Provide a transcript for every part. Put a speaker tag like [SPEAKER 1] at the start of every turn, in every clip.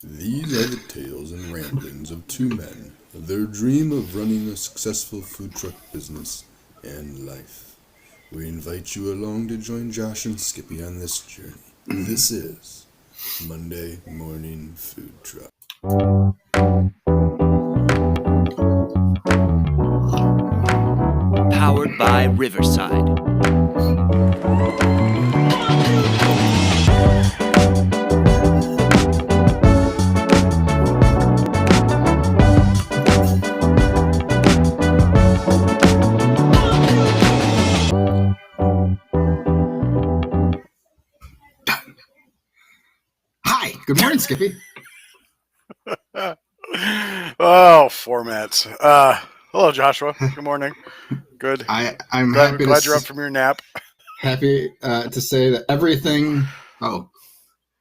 [SPEAKER 1] These are the tales and ramblings of two men, their dream of running a successful food truck business and life. We invite you along to join Josh and Skippy on this journey. This is Monday Morning Food Truck.
[SPEAKER 2] Powered by Riverside.
[SPEAKER 3] Hi, good morning, Skippy.
[SPEAKER 4] Oh, formats. Hello, Joshua. Good morning. Good.
[SPEAKER 3] I'm
[SPEAKER 4] glad,
[SPEAKER 3] happy
[SPEAKER 4] glad you're up from your nap.
[SPEAKER 3] Happy to say that everything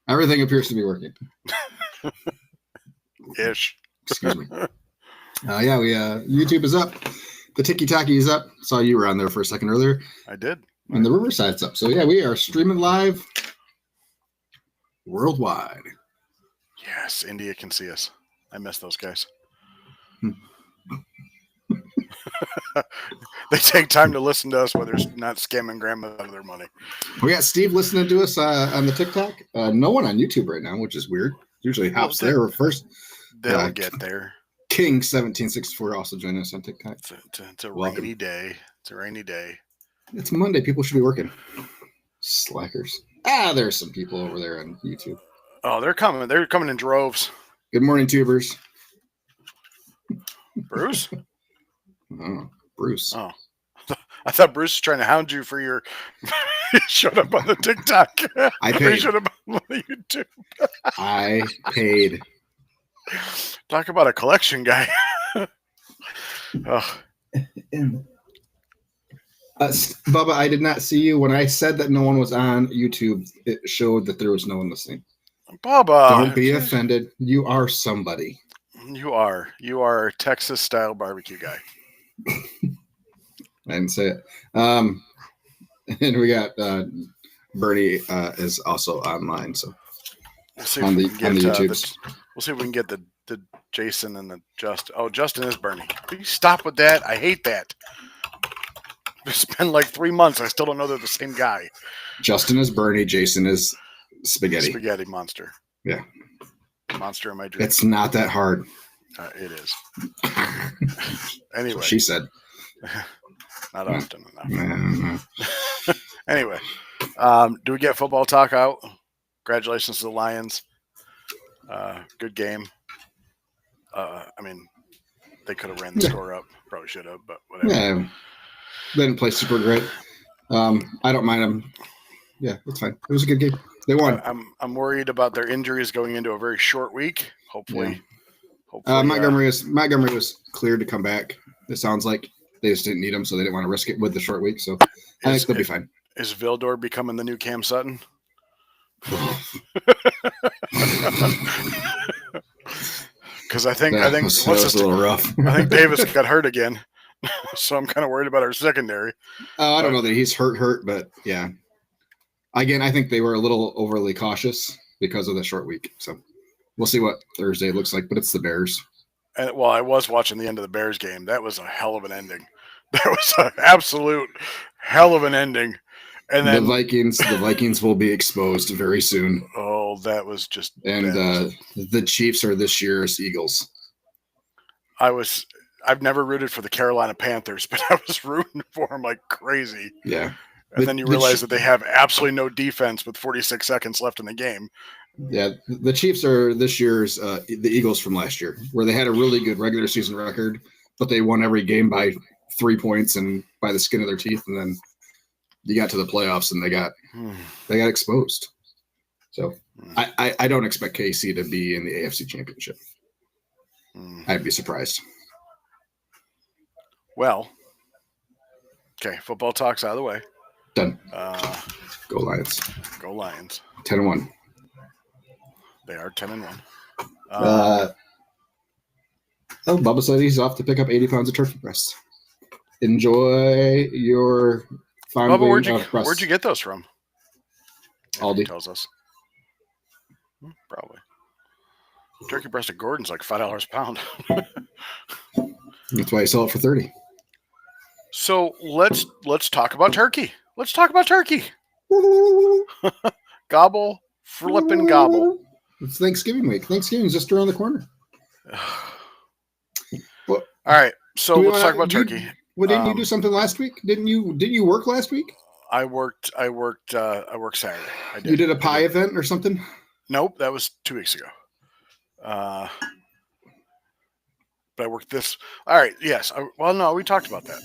[SPEAKER 3] appears to be working.
[SPEAKER 4] Ish.
[SPEAKER 3] Excuse me. YouTube is up. The Tiki-Taki is up. Saw you were on there for a second earlier.
[SPEAKER 4] I did.
[SPEAKER 3] And the Riverside's up. So yeah, we are streaming live worldwide.
[SPEAKER 4] Yes, India can see us. I miss those guys. They take time to listen to us while they're not scamming grandma out of their money.
[SPEAKER 3] We got Steve listening to us on the TikTok. No one on YouTube right now, which is weird. Usually hops there first.
[SPEAKER 4] They'll get there.
[SPEAKER 3] King 1764 also joining us on TikTok.
[SPEAKER 4] It's a rainy day. It's a rainy day.
[SPEAKER 3] It's Monday. People should be working. Slackers. There's some people over there on YouTube.
[SPEAKER 4] Oh, they're coming. They're coming in droves.
[SPEAKER 3] Good morning, tubers.
[SPEAKER 4] Bruce?
[SPEAKER 3] Bruce.
[SPEAKER 4] Oh. I thought Bruce was trying to hound you for your showed up on the TikTok.
[SPEAKER 3] I paid.
[SPEAKER 4] Showed up on the YouTube.
[SPEAKER 3] I paid.
[SPEAKER 4] Talk about a collection guy. Oh.
[SPEAKER 3] Bubba, I did not see you. When I said that no one was on YouTube, it showed that there was no one listening.
[SPEAKER 4] Bubba.
[SPEAKER 3] Don't be offended. You are somebody.
[SPEAKER 4] You are. You are a Texas-style barbecue guy.
[SPEAKER 3] I didn't say it. And we got Bernie is also online. So
[SPEAKER 4] we'll see
[SPEAKER 3] on the
[SPEAKER 4] YouTube.
[SPEAKER 3] we'll
[SPEAKER 4] see if we can get the Jason and the Justin. Oh, Justin is Bernie. Please stop with that. I hate that. It's been like 3 months. I still don't know they're the same guy.
[SPEAKER 3] Justin is Bernie. Jason is Spaghetti.
[SPEAKER 4] Spaghetti monster.
[SPEAKER 3] Yeah.
[SPEAKER 4] Monster in my dream.
[SPEAKER 3] It's not that hard.
[SPEAKER 4] It is. Anyway.
[SPEAKER 3] She said.
[SPEAKER 4] Not often enough. Anyway. Do we get football talk out? Congratulations to the Lions. Good game. I mean, they could have ran the score up. Probably should have, but whatever.
[SPEAKER 3] Yeah. They didn't play super great. I don't mind them. Yeah, it's fine. It was a good game. They won.
[SPEAKER 4] I'm worried about their injuries going into a very short week. Hopefully.
[SPEAKER 3] Montgomery was cleared to come back. It sounds like they just didn't need him, so they didn't want to risk it with the short week. So I think they'll be fine.
[SPEAKER 4] Is Vildor becoming the new Cam Sutton? Because I think
[SPEAKER 3] that was a little rough.
[SPEAKER 4] I think Davis got hurt again, so I'm kind of worried about our secondary.
[SPEAKER 3] I don't know that he's hurt, but yeah. Again, I think they were a little overly cautious because of the short week. So we'll see what Thursday looks like, but it's the Bears.
[SPEAKER 4] And well, I was watching the end of the Bears game. That was a hell of an ending. That was an absolute hell of an ending. And then
[SPEAKER 3] the Vikings will be exposed very soon.
[SPEAKER 4] Oh, that was just.
[SPEAKER 3] And the Chiefs are this year's Eagles.
[SPEAKER 4] I've never rooted for the Carolina Panthers, but I was rooting for them like crazy.
[SPEAKER 3] Yeah.
[SPEAKER 4] And then you realize that they have absolutely no defense with 46 seconds left in the game.
[SPEAKER 3] Yeah, the Chiefs are this year's the Eagles from last year, where they had a really good regular season record, but they won every game by 3 points and by the skin of their teeth. And then you got to the playoffs and they got exposed. So I don't expect KC to be in the AFC Championship. I'd be surprised.
[SPEAKER 4] Well, okay, football talk's out of the way.
[SPEAKER 3] Done. Go Lions.
[SPEAKER 4] Go Lions.
[SPEAKER 3] 10-1.
[SPEAKER 4] They are 10-1.
[SPEAKER 3] Bubba said he's off to pick up 80 pounds of turkey breast. Enjoy your
[SPEAKER 4] Bubba, where'd you get those from?
[SPEAKER 3] Aldi.
[SPEAKER 4] Tells us. Probably. Turkey breast at Gordon's like $5 a pound.
[SPEAKER 3] That's why you sell it for 30.
[SPEAKER 4] So let's talk about turkey. Let's talk about turkey. Gobble, flippin' gobble.
[SPEAKER 3] It's Thanksgiving week. Thanksgiving's just around the corner.
[SPEAKER 4] All right, so let's talk about turkey.
[SPEAKER 3] Didn't you do something last week? Didn't you work last week?
[SPEAKER 4] I worked Saturday. I did.
[SPEAKER 3] You did a pie event or something?
[SPEAKER 4] Nope, that was 2 weeks ago. But I worked this. All right, yes. No, we talked about that.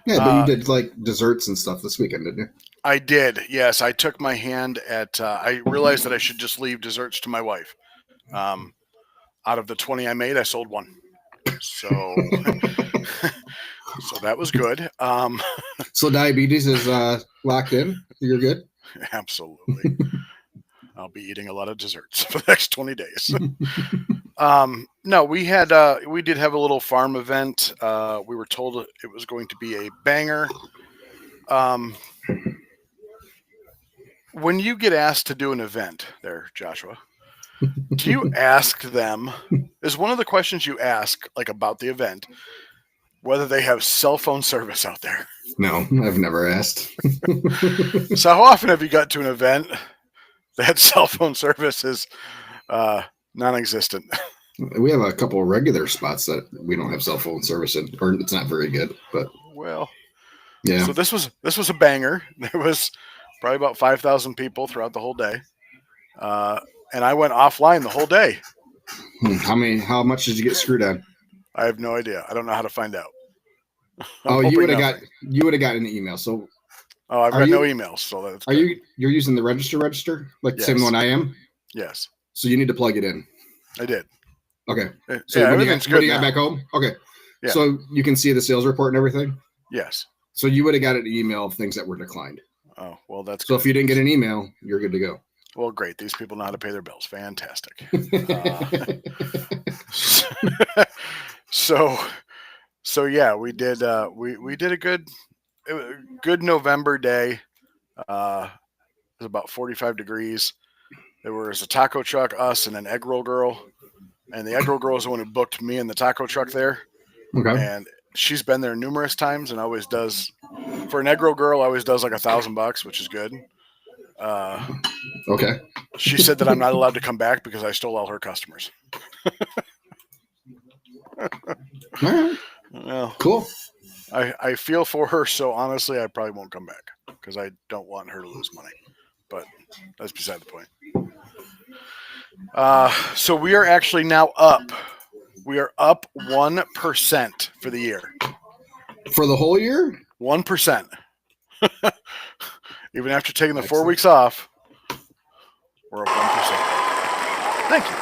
[SPEAKER 3] Yeah, but you did like desserts and stuff this weekend, didn't you?
[SPEAKER 4] I did. Yes, I took my hand at. I realized that I should just leave desserts to my wife. Out of the 20 I made, I sold one. So, so that was good.
[SPEAKER 3] So diabetes is locked in. You're good.
[SPEAKER 4] Absolutely. I'll be eating a lot of desserts for the next 20 days. No, we did have a little farm event. We were told it was going to be a banger. When you get asked to do an event there, Joshua, do you ask them, is one of the questions you ask like about the event, whether they have cell phone service out there?
[SPEAKER 3] No, I've never asked.
[SPEAKER 4] So how often have you got to an event that cell phone service is non-existent?
[SPEAKER 3] We have a couple of regular spots that we don't have cell phone service in, or it's not very good. But
[SPEAKER 4] well,
[SPEAKER 3] yeah.
[SPEAKER 4] So this was a banger. There was probably about 5,000 people throughout the whole day, and I went offline the whole day.
[SPEAKER 3] How much did you get screwed on?
[SPEAKER 4] I have no idea. I don't know how to find out.
[SPEAKER 3] You would have got an email. So
[SPEAKER 4] I've got no emails. So that's
[SPEAKER 3] you're using the register like the same one I am?
[SPEAKER 4] Yes.
[SPEAKER 3] So you need to plug it in.
[SPEAKER 4] I did.
[SPEAKER 3] Okay.
[SPEAKER 4] So
[SPEAKER 3] when you got back home? Okay.
[SPEAKER 4] Yeah.
[SPEAKER 3] So you can see the sales report and everything?
[SPEAKER 4] Yes.
[SPEAKER 3] So you would have got an email of things that were declined.
[SPEAKER 4] Oh, well, that's
[SPEAKER 3] so
[SPEAKER 4] good.
[SPEAKER 3] If you didn't get an email, you're good to go.
[SPEAKER 4] Well, great. These people know how to pay their bills. Fantastic. So yeah, we did we did a good November day. It was about 45 degrees. There was a taco truck, us, and an egg roll girl. And the egg roll girl is the one who booked me and the taco truck there.
[SPEAKER 3] Okay.
[SPEAKER 4] And she's been there numerous times and always does, for an egg roll girl, always does like $1,000, which is good.
[SPEAKER 3] Okay.
[SPEAKER 4] She said that I'm not allowed to come back because I stole all her customers.
[SPEAKER 3] All right.
[SPEAKER 4] Well,
[SPEAKER 3] cool.
[SPEAKER 4] I feel for her, so honestly, I probably won't come back because I don't want her to lose money. But that's beside the point. So we are actually now up. We are up 1% for the year.
[SPEAKER 3] For the whole year?
[SPEAKER 4] 1%. Even after taking the 4 weeks off, we're up 1%. Thank you.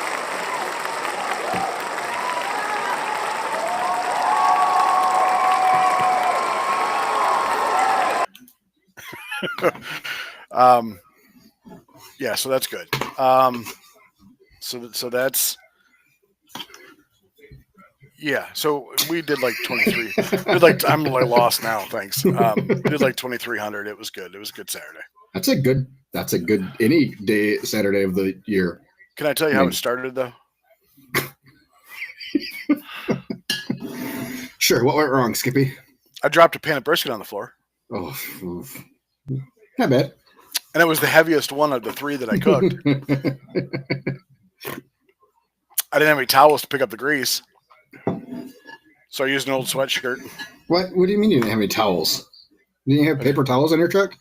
[SPEAKER 4] Yeah, so that's good. So that's So we did like 23. I'm like lost now. Thanks. We did like 2,300. It was good. It was a good Saturday.
[SPEAKER 3] That's a good any day Saturday of the year.
[SPEAKER 4] Can I tell you how it started though?
[SPEAKER 3] Sure. What went wrong, Skippy?
[SPEAKER 4] I dropped a pan of brisket on the floor.
[SPEAKER 3] Oh, not bad.
[SPEAKER 4] And it was the heaviest one of the 3 that I cooked. I didn't have any towels to pick up the grease. So I used an old sweatshirt.
[SPEAKER 3] What do you mean you didn't have any towels? Didn't you have paper towels on your truck?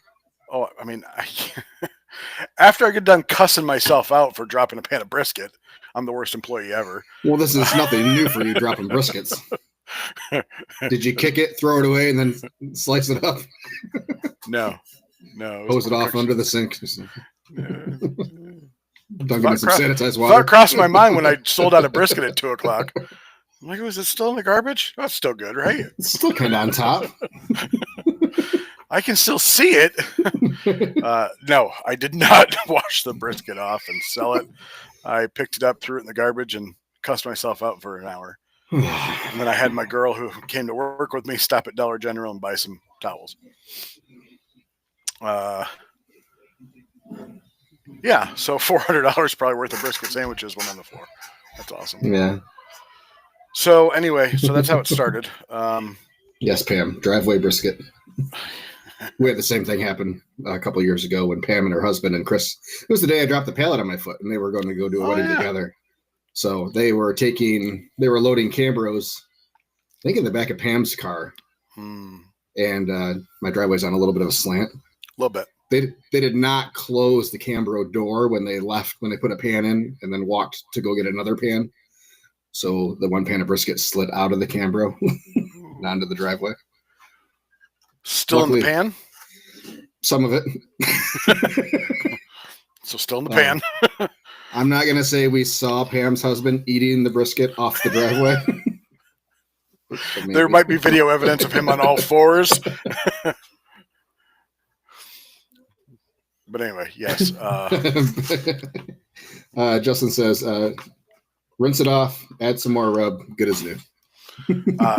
[SPEAKER 4] Oh, I mean, after I get done cussing myself out for dropping a pan of brisket, I'm the worst employee ever.
[SPEAKER 3] Well, this is nothing new for you dropping briskets. Did you kick it, throw it away, and then slice it up?
[SPEAKER 4] No.
[SPEAKER 3] Hose it off under the sink. Don't give me some sanitized water.
[SPEAKER 4] Thought crossed my mind when I sold out a brisket at 2:00. I'm like, was it still in the garbage? That's still good, right?
[SPEAKER 3] It's still kind of on top.
[SPEAKER 4] I can still see it. No, I did not wash the brisket off and sell it. I picked it up, threw it in the garbage, and cussed myself out for an hour. And then I had my girl who came to work with me stop at Dollar General and buy some towels. Yeah, so $400 probably worth of brisket sandwiches went on the floor. That's awesome.
[SPEAKER 3] Yeah.
[SPEAKER 4] So anyway, so that's how it started.
[SPEAKER 3] Yes, Pam. Driveway brisket. We had the same thing happen a couple years ago when Pam and her husband and Chris. It was the day I dropped the pallet on my foot, and they were going to go do a wedding together. So they were loading Cambros, I think in the back of Pam's car, and my driveway's on a little bit of a slant.
[SPEAKER 4] A little bit.
[SPEAKER 3] They did not close the Cambro door when they put a pan in and then walked to go get another pan. So the one pan of brisket slid out of the Cambro and onto the driveway.
[SPEAKER 4] Still Luckily, in the pan?
[SPEAKER 3] Some of it.
[SPEAKER 4] So still in the pan.
[SPEAKER 3] I'm not going to say we saw Pam's husband eating the brisket off the driveway.
[SPEAKER 4] There might be video evidence of him on all fours. But anyway, yes.
[SPEAKER 3] Justin says, rinse it off, add some more rub, good as new.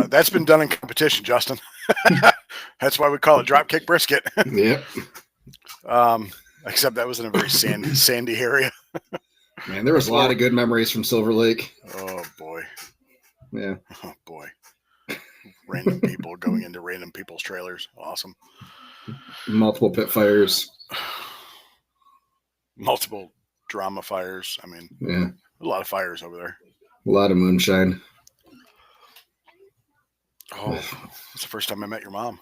[SPEAKER 4] That's been done in competition, Justin. That's why we call it dropkick brisket.
[SPEAKER 3] Yep.
[SPEAKER 4] Except that was in a very sandy area.
[SPEAKER 3] Man, there was a lot of good memories from Silver Lake.
[SPEAKER 4] Oh boy.
[SPEAKER 3] Yeah.
[SPEAKER 4] Oh boy. Random people going into random people's trailers. Awesome.
[SPEAKER 3] Multiple pit fires.
[SPEAKER 4] Multiple drama fires. I mean,
[SPEAKER 3] yeah,
[SPEAKER 4] a lot of fires over there.
[SPEAKER 3] A lot of moonshine.
[SPEAKER 4] Oh, it's the first time I met your mom.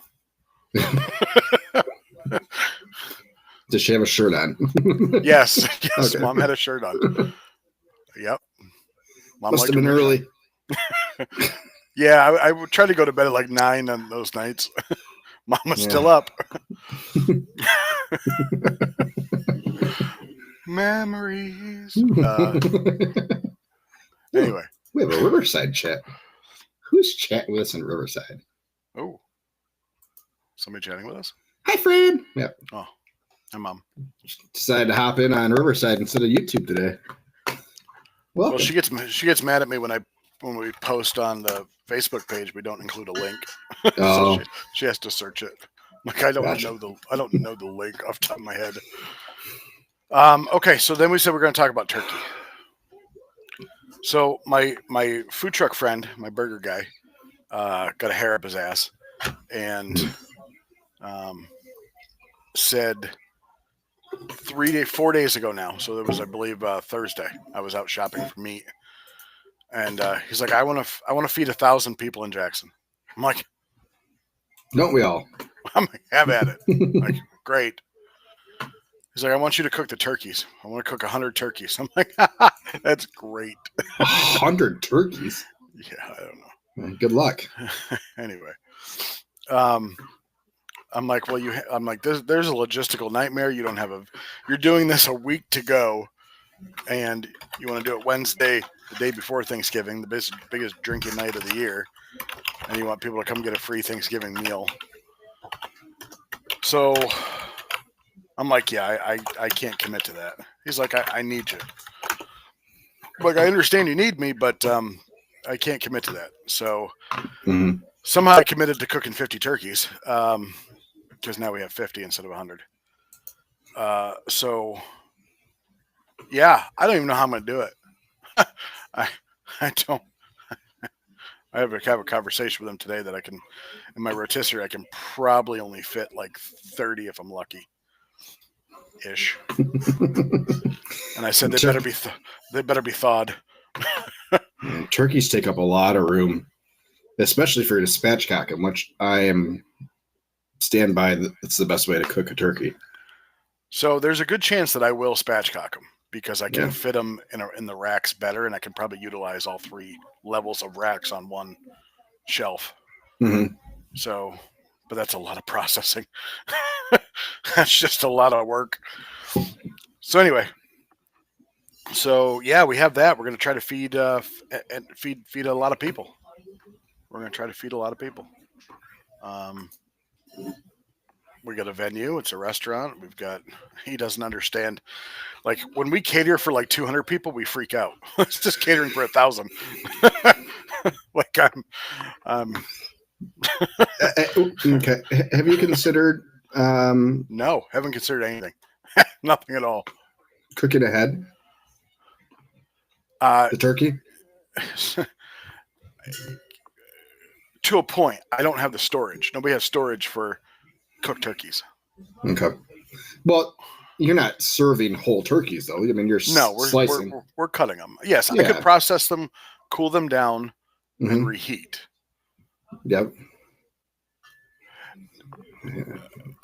[SPEAKER 3] Does she have a shirt on?
[SPEAKER 4] Yes. Yes,
[SPEAKER 3] okay.
[SPEAKER 4] Mom had a shirt on. Yep.
[SPEAKER 3] Mom must have been early.
[SPEAKER 4] Yeah, I would try to go to bed at like 9 on those nights. Mom was still up. Memories. Anyway.
[SPEAKER 3] We have a Riverside chat. Who's chatting with us in Riverside?
[SPEAKER 4] Oh. Somebody chatting with us?
[SPEAKER 3] Hi, Fred. Yep.
[SPEAKER 4] Oh. Hi, Mom.
[SPEAKER 3] Decided to hop in on Riverside instead of YouTube today.
[SPEAKER 4] Well, she gets mad at me when we post on the Facebook page. We don't include a link, so she has to search it. Like I don't know the link off the top of my head. Okay, so then we said we're going to talk about turkey. So my food truck friend, my burger guy, got a hair up his ass, and said 4 days ago now. So it was, I believe, Thursday. I was out shopping for meat, and he's like, I want to feed 1,000 people in Jackson. I'm like,
[SPEAKER 3] don't we all?
[SPEAKER 4] I'm like, have at it. Like, great. He's like, I want you to cook the turkeys. I want to cook 100 turkeys. I'm like, that's great.
[SPEAKER 3] 100 turkeys?
[SPEAKER 4] Yeah, I don't know.
[SPEAKER 3] Good luck.
[SPEAKER 4] Anyway, I'm like, well, I'm like, there's a logistical nightmare. You don't have you're doing this a week to go, and you want to do it Wednesday, the day before Thanksgiving, the biggest drinking night of the year, and you want people to come get a free Thanksgiving meal. So I'm like, yeah, I can't commit to that. He's like, I need you. Like, I understand you need me, but I can't commit to that. So somehow I committed to cooking 50 turkeys, because now we have 50 instead of 100. So yeah, I don't even know how I'm going to do it. I don't. I have a conversation with him today that I can, in my rotisserie, I can probably only fit like 30 if I'm lucky. Ish. And I said they better be thawed.
[SPEAKER 3] Turkeys take up a lot of room, especially for your spatchcock, which I stand by. It's the best way to cook a turkey.
[SPEAKER 4] So there's a good chance that I will spatchcock them because I can fit them in the racks better, and I can probably utilize all 3 levels of racks on one shelf.
[SPEAKER 3] Mm-hmm.
[SPEAKER 4] So, but that's a lot of processing. That's just a lot of work. So anyway, so yeah, we have that. We're going to try to feed a lot of people. We're going to try to feed a lot of people. We got a venue. It's a restaurant. He doesn't understand. Like when we cater for like 200 people, we freak out. It's just catering for 1,000. Like
[SPEAKER 3] okay. Have you considered?
[SPEAKER 4] No, haven't considered anything. Nothing at all.
[SPEAKER 3] Cooking ahead. The turkey.
[SPEAKER 4] to a point. I don't have the storage. Nobody has storage for cooked turkeys.
[SPEAKER 3] Okay. Well, you're not serving whole turkeys, though. I mean, you're
[SPEAKER 4] No,
[SPEAKER 3] slicing.
[SPEAKER 4] we're cutting them. Yes, I
[SPEAKER 3] Yeah.
[SPEAKER 4] could process them, cool them down, and
[SPEAKER 3] Mhm.
[SPEAKER 4] reheat.
[SPEAKER 3] Yep.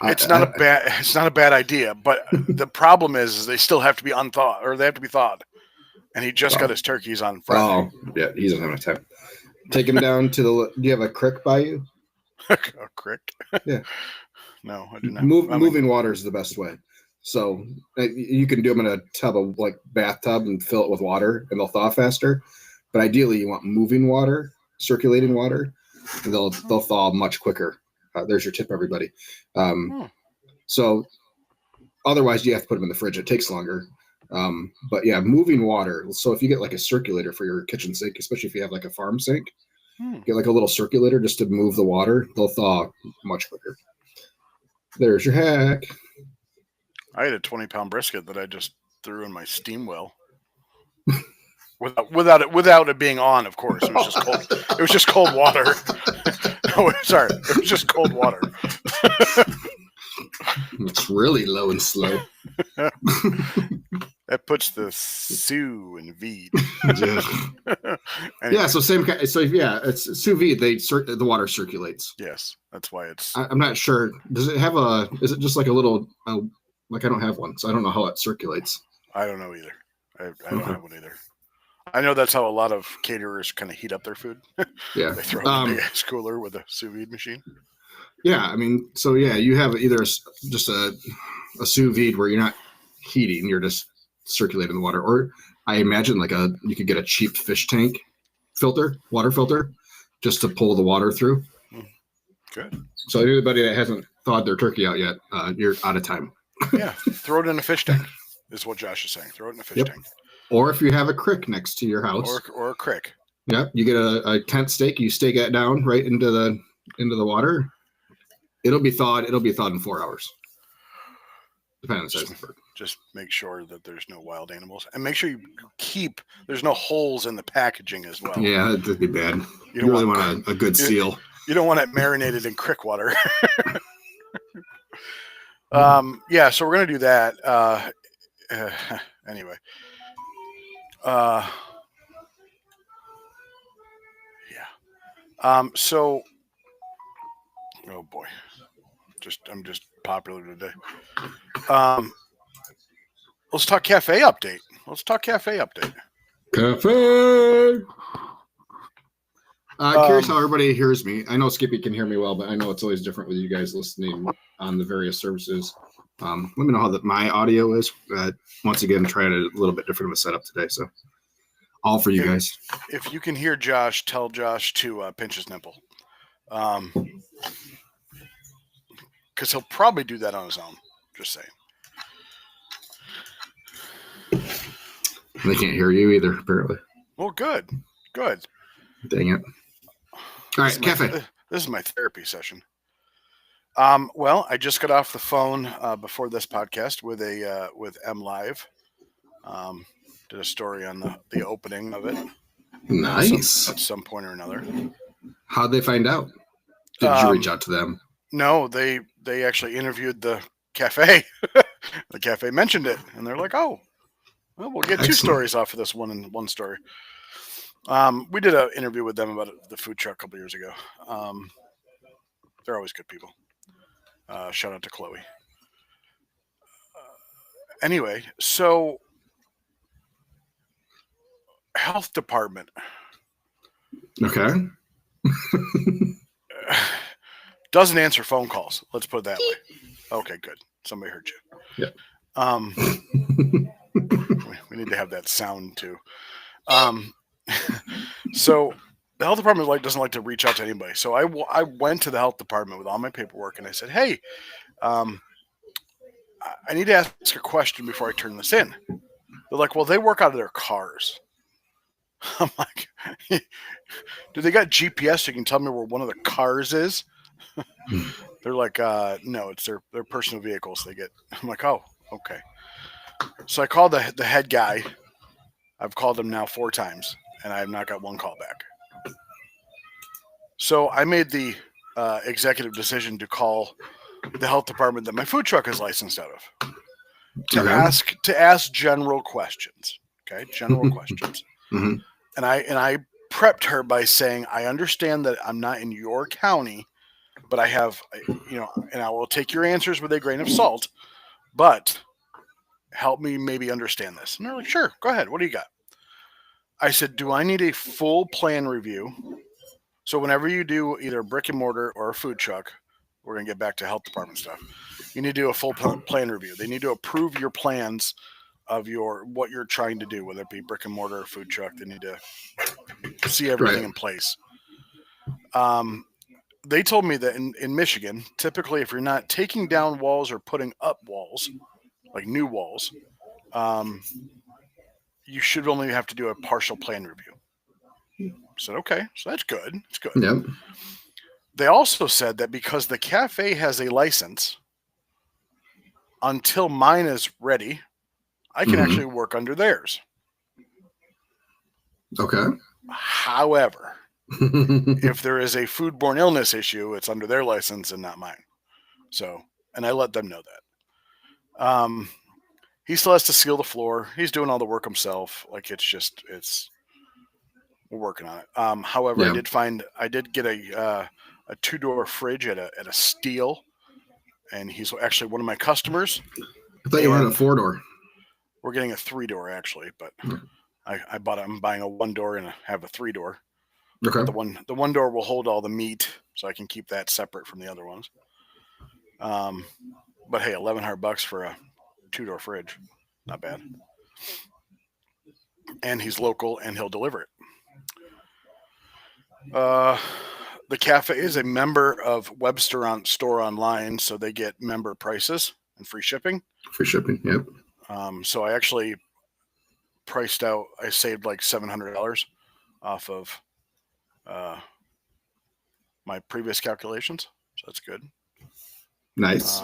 [SPEAKER 4] It's not a bad idea, but the problem is they still have to be unthawed, or they have to be thawed. And he just got his turkeys on Friday.
[SPEAKER 3] Oh, yeah, he doesn't have enough time. Take him down to the. Do you have a creek by you?
[SPEAKER 4] A crick?
[SPEAKER 3] Yeah.
[SPEAKER 4] No, I do not.
[SPEAKER 3] Moving water is the best way. So you can do them in a tub of like bathtub and fill it with water, and they'll thaw faster. But ideally, you want moving water, circulating water, and they'll thaw much quicker. There's your tip, everybody. So otherwise, you have to put them in the fridge. It takes longer. But yeah, moving water. So if you get like a circulator for your kitchen sink, especially if you have like a farm sink, get like a little circulator just to move the water. They'll thaw much quicker. There's your hack.
[SPEAKER 4] I had a 20-pound brisket that I just threw in my steam well. Without it being on, of course. It was just cold. It was just cold water. No, sorry, it was just cold water.
[SPEAKER 3] It's really low and slow.
[SPEAKER 4] That puts the sous in vide.
[SPEAKER 3] Yeah, so same. So yeah, it's sous vide. The water circulates.
[SPEAKER 4] Yes, that's why it's.
[SPEAKER 3] I'm not sure. Does it have a? Is it just like a little? Like I don't have one, so I don't know how it circulates.
[SPEAKER 4] I don't know either. I don't have one either. I know that's how a lot of caterers kind of heat up their food.
[SPEAKER 3] Yeah,
[SPEAKER 4] they throw in a big ass cooler with a sous vide machine.
[SPEAKER 3] Yeah, I mean, so yeah, you have either just a sous vide where you're not heating, you're just circulating the water, or I imagine like you could get a cheap fish tank water filter, just to pull the water through.
[SPEAKER 4] Good.
[SPEAKER 3] So anybody that hasn't thawed their turkey out yet, you're out of time.
[SPEAKER 4] Yeah, throw it in a fish tank is what Josh is saying. Throw it in a fish tank.
[SPEAKER 3] Or if you have a creek next to your house,
[SPEAKER 4] or a crick.
[SPEAKER 3] Yeah, you get a tent stake, you stake it down right into the water. It'll be thawed in 4 hours. Depending on the size of the bird.
[SPEAKER 4] Just make sure that there's no wild animals, and make sure there's no holes in the packaging as well.
[SPEAKER 3] Yeah, that'd be bad. You really want a good seal.
[SPEAKER 4] You don't want it marinated in crick water. Yeah, so we're gonna do that. Anyway. Yeah. So. Oh boy. I'm just popular today. Let's talk cafe update.
[SPEAKER 3] Cafe. Curious how everybody hears me. I know Skippy can hear me well, but I know it's always different with you guys listening on the various services. Let me know how my audio is. Once again, trying a little bit different of a setup today, so all for you guys.
[SPEAKER 4] If you can hear Josh, tell Josh to pinch his nipple. Because he'll probably do that on his own. Just saying.
[SPEAKER 3] They can't hear you either, apparently.
[SPEAKER 4] Well, good.
[SPEAKER 3] Dang it. All right, cafe.
[SPEAKER 4] This is my therapy session. Well, I just got off the phone before this podcast with M Live. Did a story on the opening of it.
[SPEAKER 3] Nice.
[SPEAKER 4] At some point or another.
[SPEAKER 3] How'd they find out? Did you reach out to them?
[SPEAKER 4] No, they actually interviewed the cafe. The cafe mentioned it, and they're like, "Oh, well, we'll get two stories off of this one story." We did an interview with them about the food truck a couple years ago. They're always good people. Shout out to Chloe. Anyway, so health department.
[SPEAKER 3] Okay.
[SPEAKER 4] Doesn't answer phone calls. Let's put it that way. Okay, good. Somebody heard you.
[SPEAKER 3] Yeah.
[SPEAKER 4] We need to have that sound too. So the health department doesn't like to reach out to anybody. So I went to the health department with all my paperwork and I said, "Hey, I need to ask a question before I turn this in." They're like, "Well, they work out of their cars." I'm like, "Do they got GPS so you can tell me where one of the cars is?" They're like, "No, it's their personal vehicles they get." I'm like, "Oh, okay." So I called the head guy. I've called him now 4 times, and I have not got one call back. So I made the executive decision to call the health department that my food truck is licensed out of to ask general questions. Okay, general questions.
[SPEAKER 3] Mhm.
[SPEAKER 4] And I prepped her by saying, I understand that I'm not in your county, but I have, and I will take your answers with a grain of salt, but help me maybe understand this. And they're like, sure, go ahead. What do you got? I said, do I need a full plan review? So whenever you do either a brick and mortar or a food truck, we're going to get back to health department stuff. You need to do a full plan review. They need to approve your plans of what you're trying to do, whether it be brick and mortar or food truck. They need to see everything in place. They told me that in Michigan, typically if you're not taking down walls or putting up walls, like new walls, you should only have to do a partial plan review. I said, okay, so that's good. It's good.
[SPEAKER 3] Yep.
[SPEAKER 4] They also said that because the cafe has a license, until mine is ready, I can actually work under theirs.
[SPEAKER 3] Okay.
[SPEAKER 4] However, if there is a foodborne illness issue, it's under their license and not mine. So, and I let them know that. He still has to seal the floor. He's doing all the work himself. Like we're working on it. However, I did get a 2-door fridge at a Steel, and he's actually one of my customers.
[SPEAKER 3] I thought you wanted a 4-door.
[SPEAKER 4] We're getting a 3-door actually, but I'm buying a 1-door and have a 3-door.
[SPEAKER 3] Okay.
[SPEAKER 4] The one door will hold all the meat, so I can keep that separate from the other ones. But hey, $1,100 for a 2-door fridge, not bad. And he's local, and he'll deliver it. The cafe is a member of Webster Store Online, so they get member prices and free shipping.
[SPEAKER 3] Free shipping, yep.
[SPEAKER 4] So I actually I saved like $700 off of my previous calculations. So that's good.
[SPEAKER 3] Nice.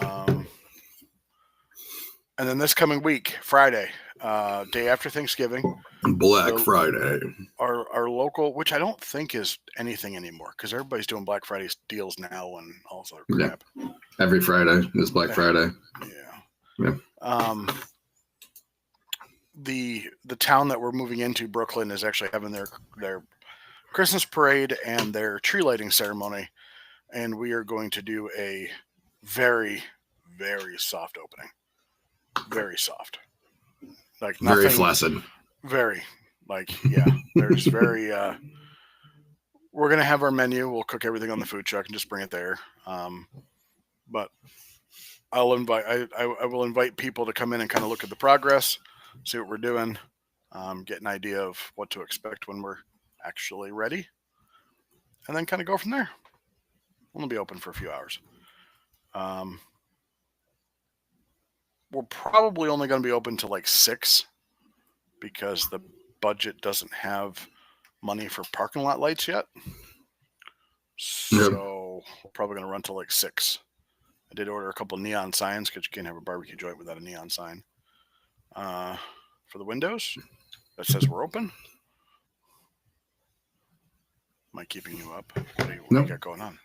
[SPEAKER 4] And then this coming week, Friday, day after Thanksgiving,
[SPEAKER 3] Black Friday.
[SPEAKER 4] Our local, which I don't think is anything anymore, because everybody's doing Black Friday deals now and all this other crap.
[SPEAKER 3] Yeah. Every Friday is Black Friday.
[SPEAKER 4] Yeah.
[SPEAKER 3] Yeah.
[SPEAKER 4] The town that we're moving into, Brooklyn, is actually having their Christmas parade and their tree lighting ceremony, and we are going to do a very, very soft opening. Very soft. Like nothing.
[SPEAKER 3] Very flaccid.
[SPEAKER 4] Very. There's very we're gonna have our menu. We'll cook everything on the food truck and just bring it there. But I will invite people to come in and kind of look at the progress, see what we're doing, get an idea of what to expect when we're actually ready, and then kind of go from there. We'll be open for a few hours. We're probably only going to be open till like 6 because the budget doesn't have money for parking lot lights yet. So we're probably going to run till like 6. I did order a couple of neon signs because you can't have a barbecue joint without a neon sign for the windows that says we're open. Am I keeping you up? What do you got going on?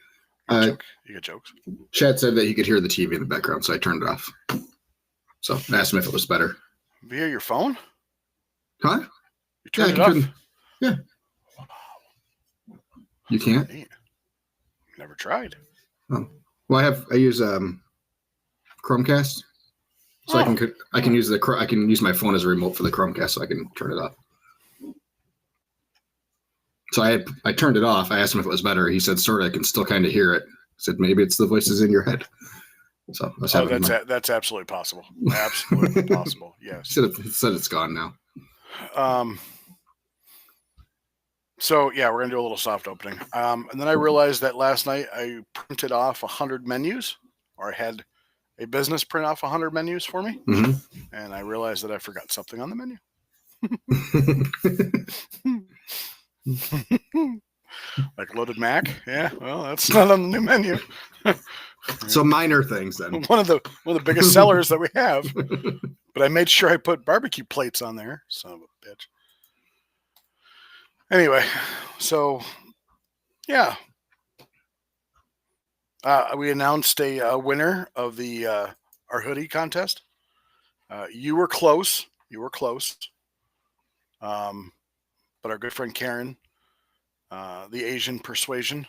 [SPEAKER 4] You got jokes?
[SPEAKER 3] Chad said that he could hear the TV in the background, so I turned it off. So I asked him if it was better.
[SPEAKER 4] Via your phone?
[SPEAKER 3] Huh?
[SPEAKER 4] You turned it off?
[SPEAKER 3] Yeah. You can't?
[SPEAKER 4] Never tried.
[SPEAKER 3] Oh. Well, I use Chromecast, so I can use my phone as a remote for the Chromecast, so I can turn it off. So I turned it off. I asked him if it was better. He said, "Sort of. I can still kind of hear it." I said, "Maybe it's the voices in your head." So
[SPEAKER 4] that's absolutely possible. Absolutely possible. Yes.
[SPEAKER 3] Said it's gone now.
[SPEAKER 4] So yeah, we're gonna do a little soft opening. And then I realized that last night I printed off 100 menus, or I had a business print off 100 menus for me, and I realized that I forgot something on the menu. Like loaded mac. Yeah, well, that's not on the new menu.
[SPEAKER 3] So minor things then.
[SPEAKER 4] One of the biggest sellers that we have. But I made sure I put barbecue plates on there. Son of a bitch. Anyway, so yeah, we announced a winner of the our hoodie contest. You were close. You were close. But our good friend Karen, the Asian persuasion,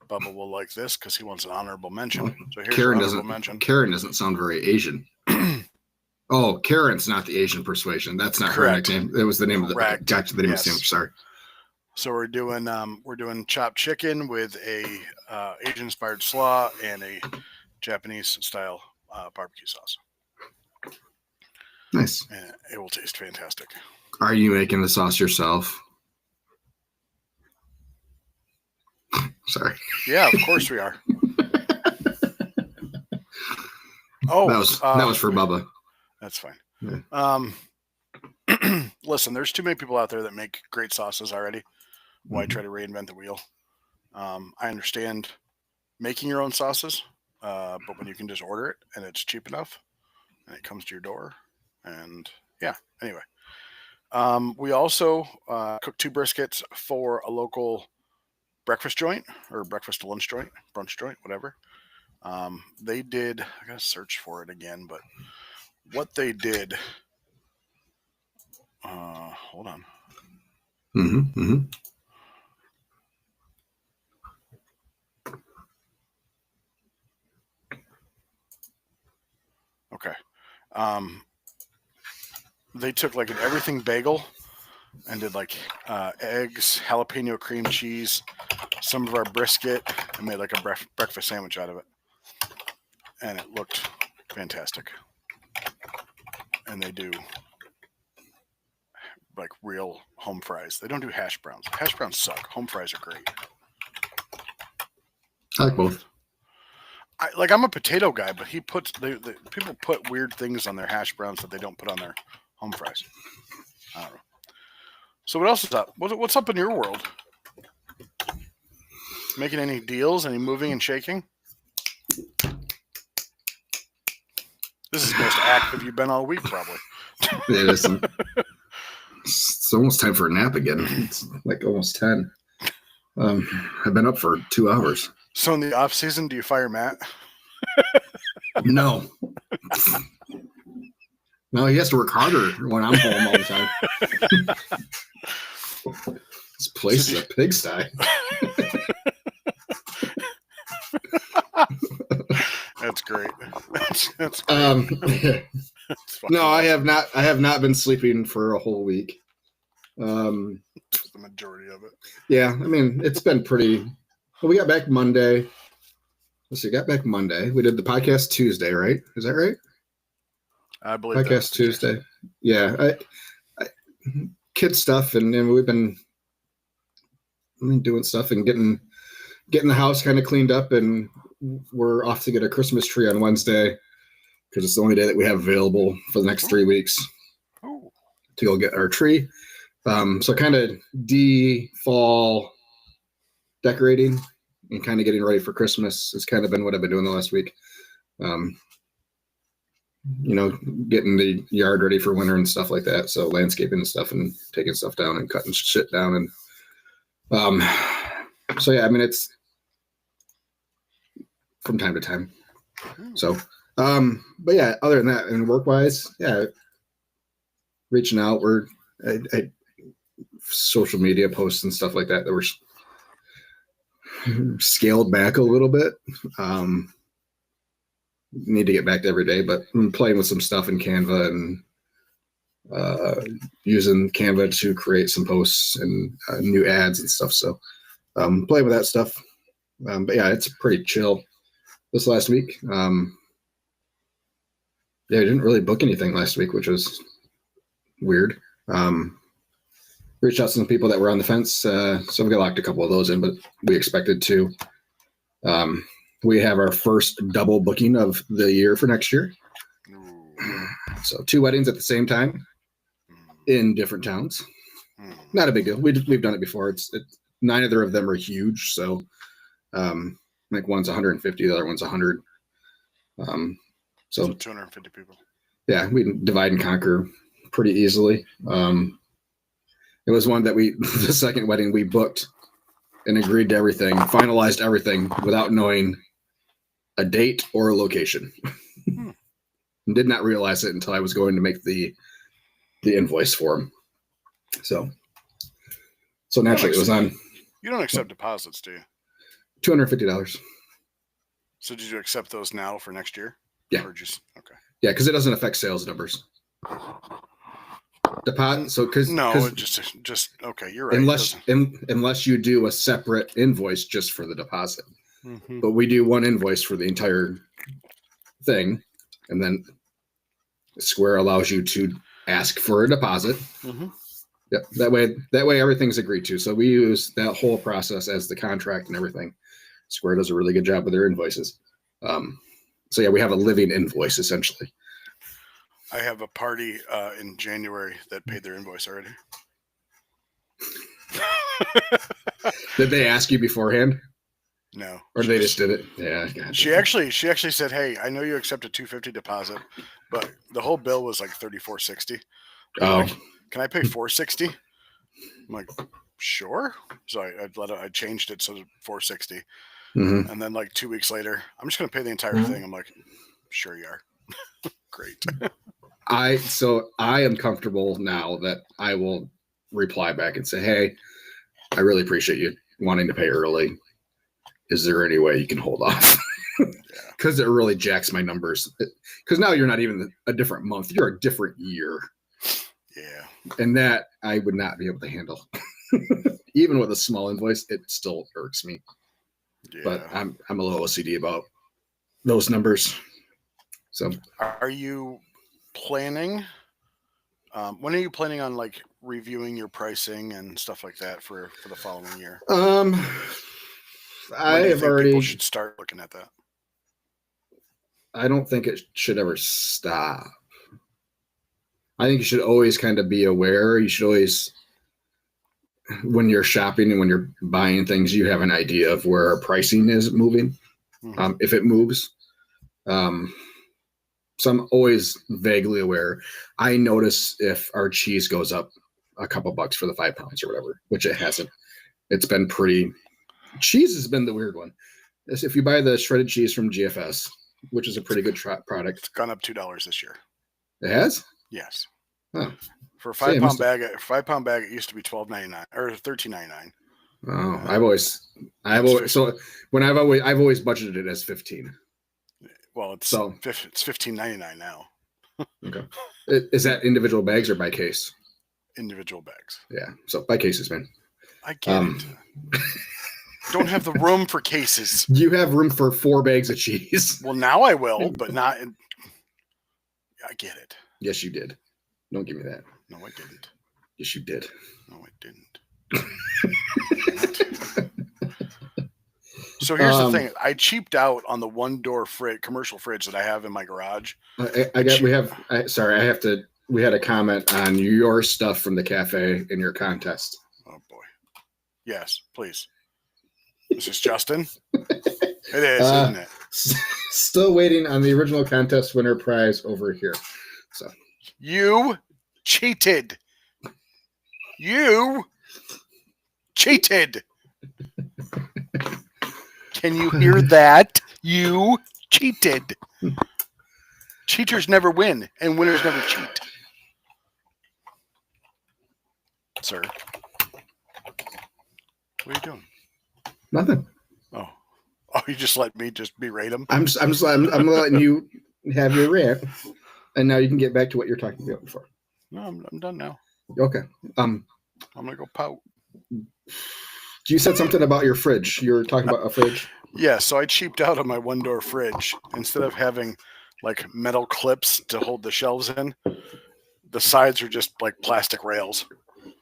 [SPEAKER 4] Bubba will like this because he wants an honorable mention. So here's your honorable mention.
[SPEAKER 3] Karen doesn't sound very Asian. Oh, Karen's not the Asian persuasion. That's not
[SPEAKER 4] Correct.
[SPEAKER 3] her nickname. It was the name of the gotcha, the name of the sandwich. Sorry.
[SPEAKER 4] So we're doing chopped chicken with a Asian inspired slaw and a Japanese style barbecue sauce.
[SPEAKER 3] Nice.
[SPEAKER 4] And it will taste fantastic.
[SPEAKER 3] Are you making the sauce yourself? Sorry.
[SPEAKER 4] Yeah, of course we are. Oh,
[SPEAKER 3] that was for Bubba.
[SPEAKER 4] That's fine.
[SPEAKER 3] Yeah.
[SPEAKER 4] Listen, there's too many people out there that make great sauces already. Why try to reinvent the wheel? I understand making your own sauces, but when you can just order it and it's cheap enough and it comes to your door, and yeah. Anyway, we also cooked 2 briskets for a local breakfast joint or breakfast to lunch joint, brunch joint, whatever. They did. I gotta search for it again, but what they did. Hold on. Okay. They took like an everything bagel and did like eggs, jalapeno cream cheese, some of our brisket, and made like a breakfast sandwich out of it. And it looked fantastic. And they do like real home fries. They don't do hash browns. Hash browns suck. Home fries are great.
[SPEAKER 3] I like both.
[SPEAKER 4] I'm a potato guy, but people put weird things on their hash browns that they don't put on their home fries. I don't know. So what else is up? What's up in your world? Making any deals? Any moving and shaking? This is the most active you've been all week, probably.
[SPEAKER 3] It is. It's almost time for a nap again. It's like almost 10. I've been up for 2 hours.
[SPEAKER 4] So in the off season, do you fire Matt?
[SPEAKER 3] No. No, he has to work harder when I'm home all the time. This place is a pigsty.
[SPEAKER 4] That's great. That's great.
[SPEAKER 3] No, I have not been sleeping for a whole week.
[SPEAKER 4] The majority of it.
[SPEAKER 3] Yeah, I mean, it's been pretty. Well, we got back Monday. Let's see, got back Monday. We did the podcast Tuesday, right? Is that right?
[SPEAKER 4] I believe
[SPEAKER 3] podcast Tuesday. Yeah, I kid stuff, and we've been doing stuff and getting the house kind of cleaned up, and we're off to get a Christmas tree on Wednesday because it's the only day that we have available for the next 3 weeks to go get our tree. So kind of fall decorating and kind of getting ready for Christmas has kind of been what I've been doing the last week. Getting the yard ready for winter and stuff like that. So landscaping and stuff and taking stuff down and cutting shit down. And so, yeah, I mean, it's from time to time. So, but yeah, other than that, and work wise, yeah, reaching out, I social media posts and stuff like that were scaled back a little bit. Need to get back to every day, but I'm playing with some stuff in Canva and using Canva to create some posts and new ads and stuff. So playing with that stuff. But yeah, it's pretty chill this last week. Yeah, I didn't really book anything last week, which was weird. Reached out to some people that were on the fence. So we got locked a couple of those in, but we expected to. We have our first double booking of the year for next year. So 2 weddings at the same time in different towns. Not a big deal. We've done it before. It's neither of them are huge. So like one's 150, the other one's 100. So
[SPEAKER 4] 250 people.
[SPEAKER 3] Yeah, we can divide and conquer pretty easily. It was one that the second wedding we booked and agreed to everything, finalized everything without knowing a date or a location. And did not realize it until I was going to make the invoice for him. So naturally it was on
[SPEAKER 4] You don't accept deposits, do you?
[SPEAKER 3] $250.
[SPEAKER 4] So did you accept those now for next year?
[SPEAKER 3] Yeah.
[SPEAKER 4] Or just okay.
[SPEAKER 3] Yeah, because it doesn't affect sales numbers. Deposit. So
[SPEAKER 4] it just okay. You're right.
[SPEAKER 3] Unless you do a separate invoice just for the deposit, but we do one invoice for the entire thing, and then Square allows you to ask for a deposit. Yep. That way everything's agreed to. So we use that whole process as the contract and everything. Square does a really good job with their invoices. So yeah, we have a living invoice essentially.
[SPEAKER 4] I have a party in January that paid their invoice already.
[SPEAKER 3] Did they ask you beforehand?
[SPEAKER 4] No.
[SPEAKER 3] Or they just did it? Yeah. Gotcha.
[SPEAKER 4] She actually said, "Hey, I know you accepted $250 deposit, but the whole bill was like $34.60.
[SPEAKER 3] Oh.
[SPEAKER 4] Like, can I pay $460?" I'm like, "Sure." So I changed it to $460. And then like 2 weeks later, I'm just going to pay the entire thing. I'm like, "Sure you are." Great.
[SPEAKER 3] I am comfortable now that I will reply back and say, "Hey, I really appreciate you wanting to pay early. Is there any way you can hold off?" Because it really jacks my numbers. Because now you're not even a different month; you're a different year.
[SPEAKER 4] Yeah.
[SPEAKER 3] And that I would not be able to handle. Even with a small invoice, it still irks me. Yeah. But I'm a little OCD about those numbers. So,
[SPEAKER 4] are you planning? When are you planning on like reviewing your pricing and stuff like that for the following year?
[SPEAKER 3] I have already.
[SPEAKER 4] People should start looking at that.
[SPEAKER 3] I don't think it should ever stop. I think you should always kind of be aware. You should always, when you're shopping and when you're buying things, you have an idea of where pricing is moving, if it moves. So I'm always vaguely aware. I notice if our cheese goes up a couple bucks for the 5 pounds or whatever, which it hasn't. It's been pretty. Cheese has been the weird one. If you buy the shredded cheese from GFS, which is a pretty good product,
[SPEAKER 4] it's gone up $2 this year.
[SPEAKER 3] It has?
[SPEAKER 4] Yes.
[SPEAKER 3] Oh.
[SPEAKER 4] For a 5-pound bag, it used to be $12.99 or $13.99.
[SPEAKER 3] Oh, I've always budgeted it as 15.
[SPEAKER 4] Well, it's $15.99 now.
[SPEAKER 3] Okay. Is that individual bags or by case?
[SPEAKER 4] Individual bags.
[SPEAKER 3] Yeah. So by cases, man.
[SPEAKER 4] I get it. Don't have the room for cases.
[SPEAKER 3] You have room for 4 bags of cheese.
[SPEAKER 4] Well, now I will, but not. I get it.
[SPEAKER 3] Yes, you did. Don't give me that.
[SPEAKER 4] No, I didn't.
[SPEAKER 3] Yes, you did.
[SPEAKER 4] No, I didn't. So here's the thing. I cheaped out on the one-door commercial fridge that I have in my garage.
[SPEAKER 3] We had a comment on your stuff from the cafe in your contest.
[SPEAKER 4] Oh boy. Yes, please. Is this Justin? It is, isn't it?
[SPEAKER 3] Still waiting on the original contest winner prize over here. So
[SPEAKER 4] you cheated. You cheated. Can you hear that? You cheated. Cheaters never win, and winners never cheat. Sir, what are you doing?
[SPEAKER 3] Nothing.
[SPEAKER 4] Oh, you just let me just berate him?
[SPEAKER 3] I'm letting you have your rant, and now you can get back to what you're talking about before.
[SPEAKER 4] No, I'm done now.
[SPEAKER 3] Okay.
[SPEAKER 4] I'm gonna go pout.
[SPEAKER 3] You said something about your fridge. You were talking about a fridge.
[SPEAKER 4] Yeah, so I cheaped out on my one-door fridge. Instead of having like metal clips to hold the shelves in, the sides are just like plastic rails.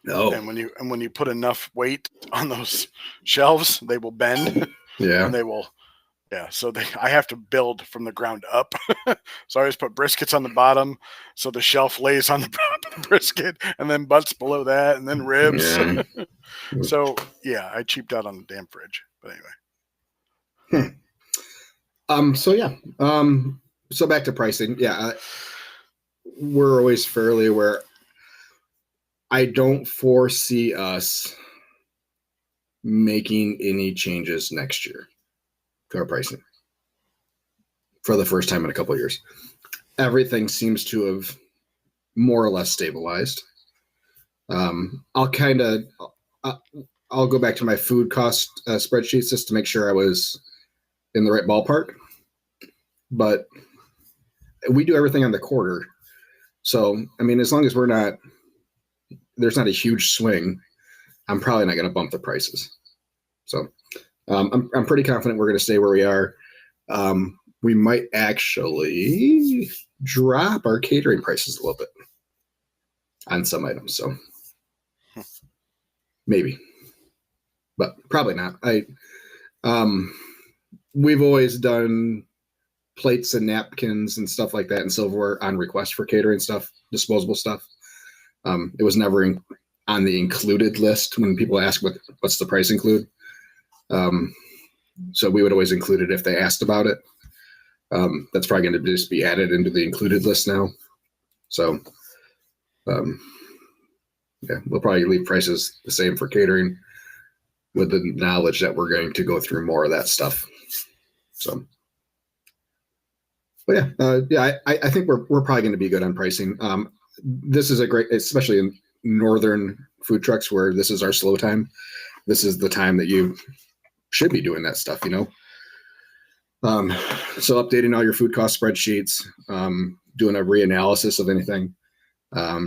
[SPEAKER 3] No.
[SPEAKER 4] And when you put enough weight on those shelves, they will bend.
[SPEAKER 3] Yeah.
[SPEAKER 4] And they will. Yeah. So I have to build from the ground up. So I always put briskets on the bottom, so the shelf lays on the brisket, and then butts below that, and then ribs. Yeah. So yeah, I cheaped out on the damn fridge. But anyway.
[SPEAKER 3] So yeah. So back to pricing. Yeah. We're always fairly aware. I don't foresee us making any changes next year to our pricing for the first time in a couple of years. Everything seems to have more or less stabilized. I'll go back to my food cost spreadsheets just to make sure I was in the right ballpark. But we do everything on the quarter. So, I mean, as long as there's not a huge swing, I'm probably not going to bump the prices. So I'm pretty confident we're going to stay where we are. We might actually drop our catering prices a little bit on some items. So maybe, but probably not. We've always done plates and napkins and stuff like that and silverware on request for catering stuff, disposable stuff. It was never on the included list when people ask what's the price include. So we would always include it if they asked about it. That's probably going to just be added into the included list now. So, yeah, we'll probably leave prices the same for catering with the knowledge that we're going to go through more of that stuff. So, but I think we're probably going to be good on pricing. This is a great, especially in northern food trucks where this is our slow time. This is the time that you should be doing that stuff, you know. So updating all your food cost spreadsheets, doing a reanalysis of anything,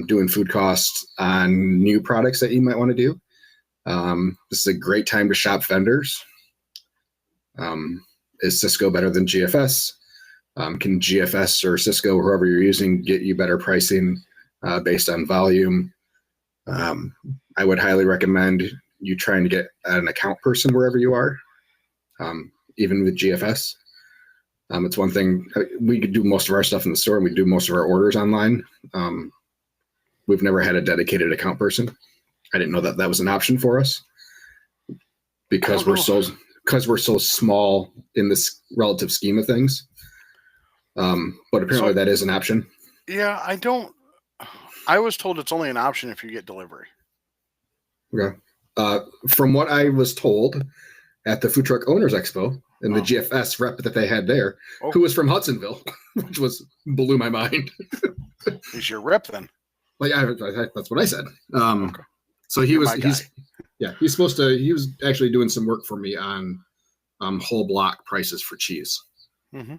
[SPEAKER 3] doing food costs on new products that you might want to do. This is a great time to shop vendors. Is Cisco better than GFS? Can GFS or Cisco, whoever you're using, get you better pricing based on volume? I would highly recommend you trying to get an account person wherever you are, even with GFS. It's one thing we could do most of our stuff in the store and we do most of our orders online. We've never had a dedicated account person. I didn't know that was an option for us because we're so small in this relative scheme of things. But apparently that is an option.
[SPEAKER 4] Yeah, I was told it's only an option if you get delivery.
[SPEAKER 3] Okay. From what I was told at the Food Truck Owners Expo and the GFS rep that they had there, who was from Hudsonville, which blew my mind.
[SPEAKER 4] He's your rep then?
[SPEAKER 3] Like that's what I said. Okay. So he was actually doing some work for me on whole block prices for cheese. Mm-hmm.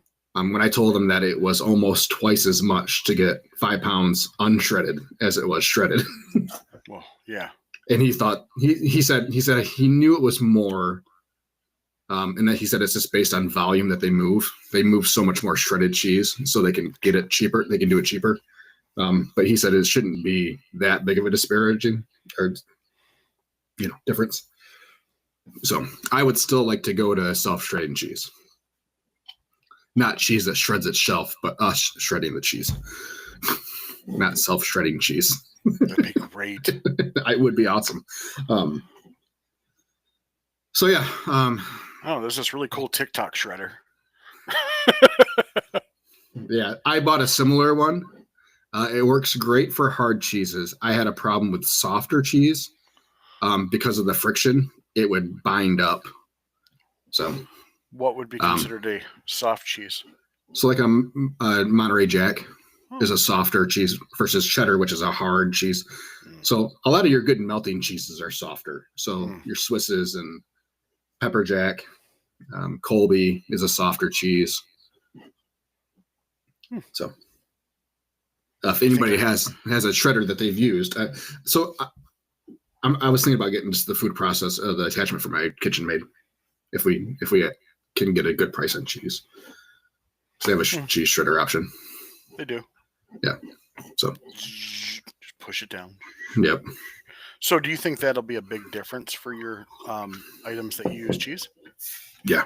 [SPEAKER 3] When I told him that it was almost twice as much to get 5 pounds unshredded as it was shredded.
[SPEAKER 4] Well, yeah.
[SPEAKER 3] And he thought he said he knew it was more, and that he said it's just based on volume that they move. They move so much more shredded cheese, so they can get it cheaper. They can do it cheaper. But he said it shouldn't be that big of a disparaging or difference. So I would still like to go to self-shredding cheese, not cheese that shreds itself, but us shredding the cheese, not self-shredding cheese.
[SPEAKER 4] That'd be great.
[SPEAKER 3] It would be awesome. So yeah.
[SPEAKER 4] There's this really cool TikTok shredder.
[SPEAKER 3] Yeah, I bought a similar one. It works great for hard cheeses. I had a problem with softer cheese because of the friction. It would bind up. So,
[SPEAKER 4] what would be considered a soft cheese?
[SPEAKER 3] So, like a Monterey Jack is a softer cheese versus cheddar, which is a hard cheese. So, a lot of your good melting cheeses are softer. So, your Swisses and Pepper Jack, Colby is a softer cheese. So, if anybody has a shredder that they've used, I was thinking about getting just the food process, the attachment for my KitchenMaid, if we can get a good price on cheese. So they have a cheese shredder option.
[SPEAKER 4] They do.
[SPEAKER 3] Yeah. So
[SPEAKER 4] just push it down.
[SPEAKER 3] Yep.
[SPEAKER 4] So do you think that'll be a big difference for your items that you use cheese?
[SPEAKER 3] Yeah.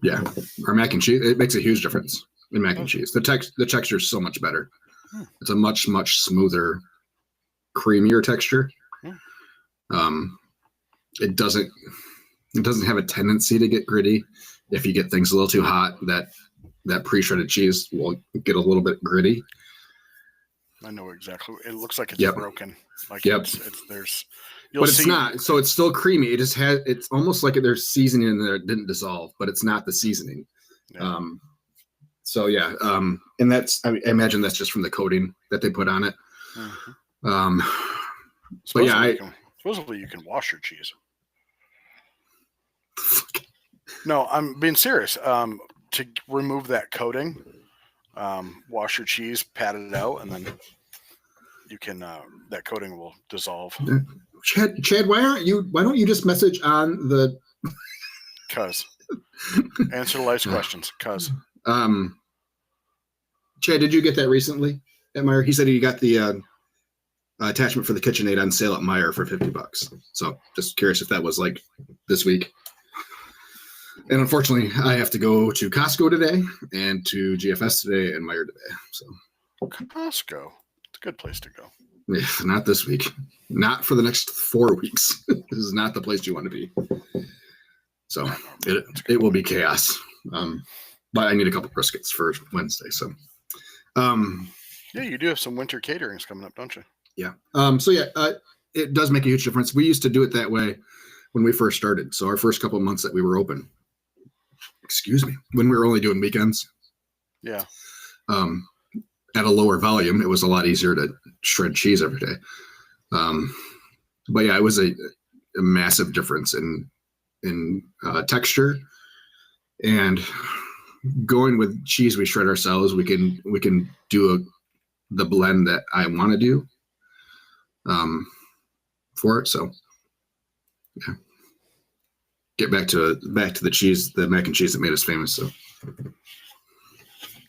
[SPEAKER 3] Yeah. Our mac and cheese, it makes a huge difference in mac and cheese. The texture is so much better. It's a much, much smoother, creamier texture. It doesn't have a tendency to get gritty. If you get things a little too hot, that pre-shredded cheese will get a little bit gritty.
[SPEAKER 4] I know exactly. It looks like it's
[SPEAKER 3] Yep.
[SPEAKER 4] broken. Like
[SPEAKER 3] Yep.
[SPEAKER 4] it's there's. You'll
[SPEAKER 3] But it's
[SPEAKER 4] see.
[SPEAKER 3] not. So it's still creamy. It just has. It's almost like there's seasoning in there that didn't dissolve, but it's not the seasoning.
[SPEAKER 4] Yeah.
[SPEAKER 3] So yeah. And that's. I imagine that's just from the coating that they put on it.
[SPEAKER 4] Mm-hmm.
[SPEAKER 3] But yeah,
[SPEAKER 4] supposedly you can wash your cheese. No, I'm being serious. To remove that coating, wash your cheese, pat it out, and then you can. That coating will dissolve.
[SPEAKER 3] Chad, why don't you just message on the?
[SPEAKER 4] Cause answer life's questions. Cause
[SPEAKER 3] Chad, did you get that recently at Meyer? He said he got the attachment for the KitchenAid on sale at Meyer for $50. So just curious if that was like this week. And unfortunately, I have to go to Costco today and to GFS today and Meyer today. So
[SPEAKER 4] Costco, it's a good place to go.
[SPEAKER 3] Yeah, not this week. Not for the next 4 weeks. This is not the place you want to be. So it will be chaos. But I need a couple briskets for Wednesday. So
[SPEAKER 4] yeah, you do have some winter caterings coming up, don't you?
[SPEAKER 3] Yeah. It does make a huge difference. We used to do it that way when we first started. So our first couple of months that we were open, when we were only doing weekends.
[SPEAKER 4] Yeah.
[SPEAKER 3] At a lower volume, it was a lot easier to shred cheese every day. But yeah, it was a massive difference in texture, and going with cheese we shred ourselves. We can do the blend that I want to do for it. So yeah, get back to the cheese, the mac and cheese that made us famous. So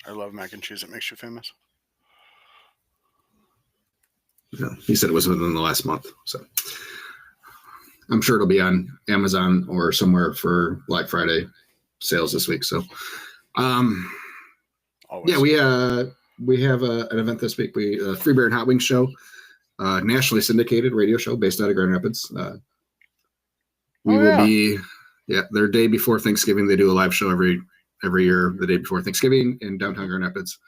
[SPEAKER 4] I love mac and cheese. It makes you famous.
[SPEAKER 3] Yeah, he said it was within the last month. So I'm sure it'll be on Amazon or somewhere for Black Friday sales this week. So yeah, we have an event this week. Free Beer and Hot Wings show, nationally syndicated radio show based out of Grand Rapids. We will be their day before Thanksgiving. They do a live show every year, the day before Thanksgiving in downtown Grand Rapids.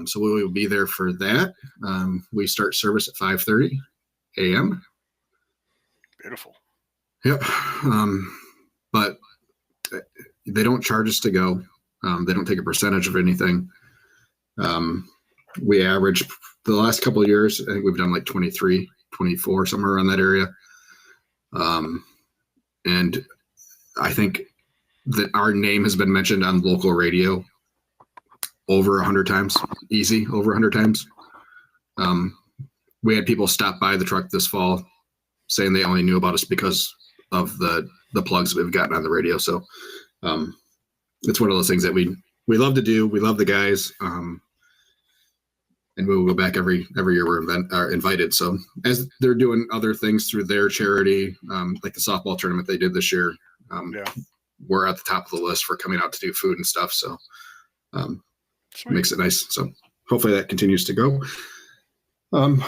[SPEAKER 3] So we will be there for that. We start service at 5:30 a.m.
[SPEAKER 4] Beautiful.
[SPEAKER 3] Yep. But they don't charge us to go. They don't take a percentage of anything. We average the last couple of years, I think we've done like 23, 24, somewhere around that area. And I think that our name has been mentioned on local radio over 100 times, easy, over 100 times. We had people stop by the truck this fall saying they only knew about us because of the plugs that we've gotten on the radio. So it's one of those things that we love to do. We love the guys. And we will go back every year we're invited. So as they're doing other things through their charity, like the softball tournament they did this year, we're at the top of the list for coming out to do food and stuff. So it makes it nice. So hopefully that continues to go. But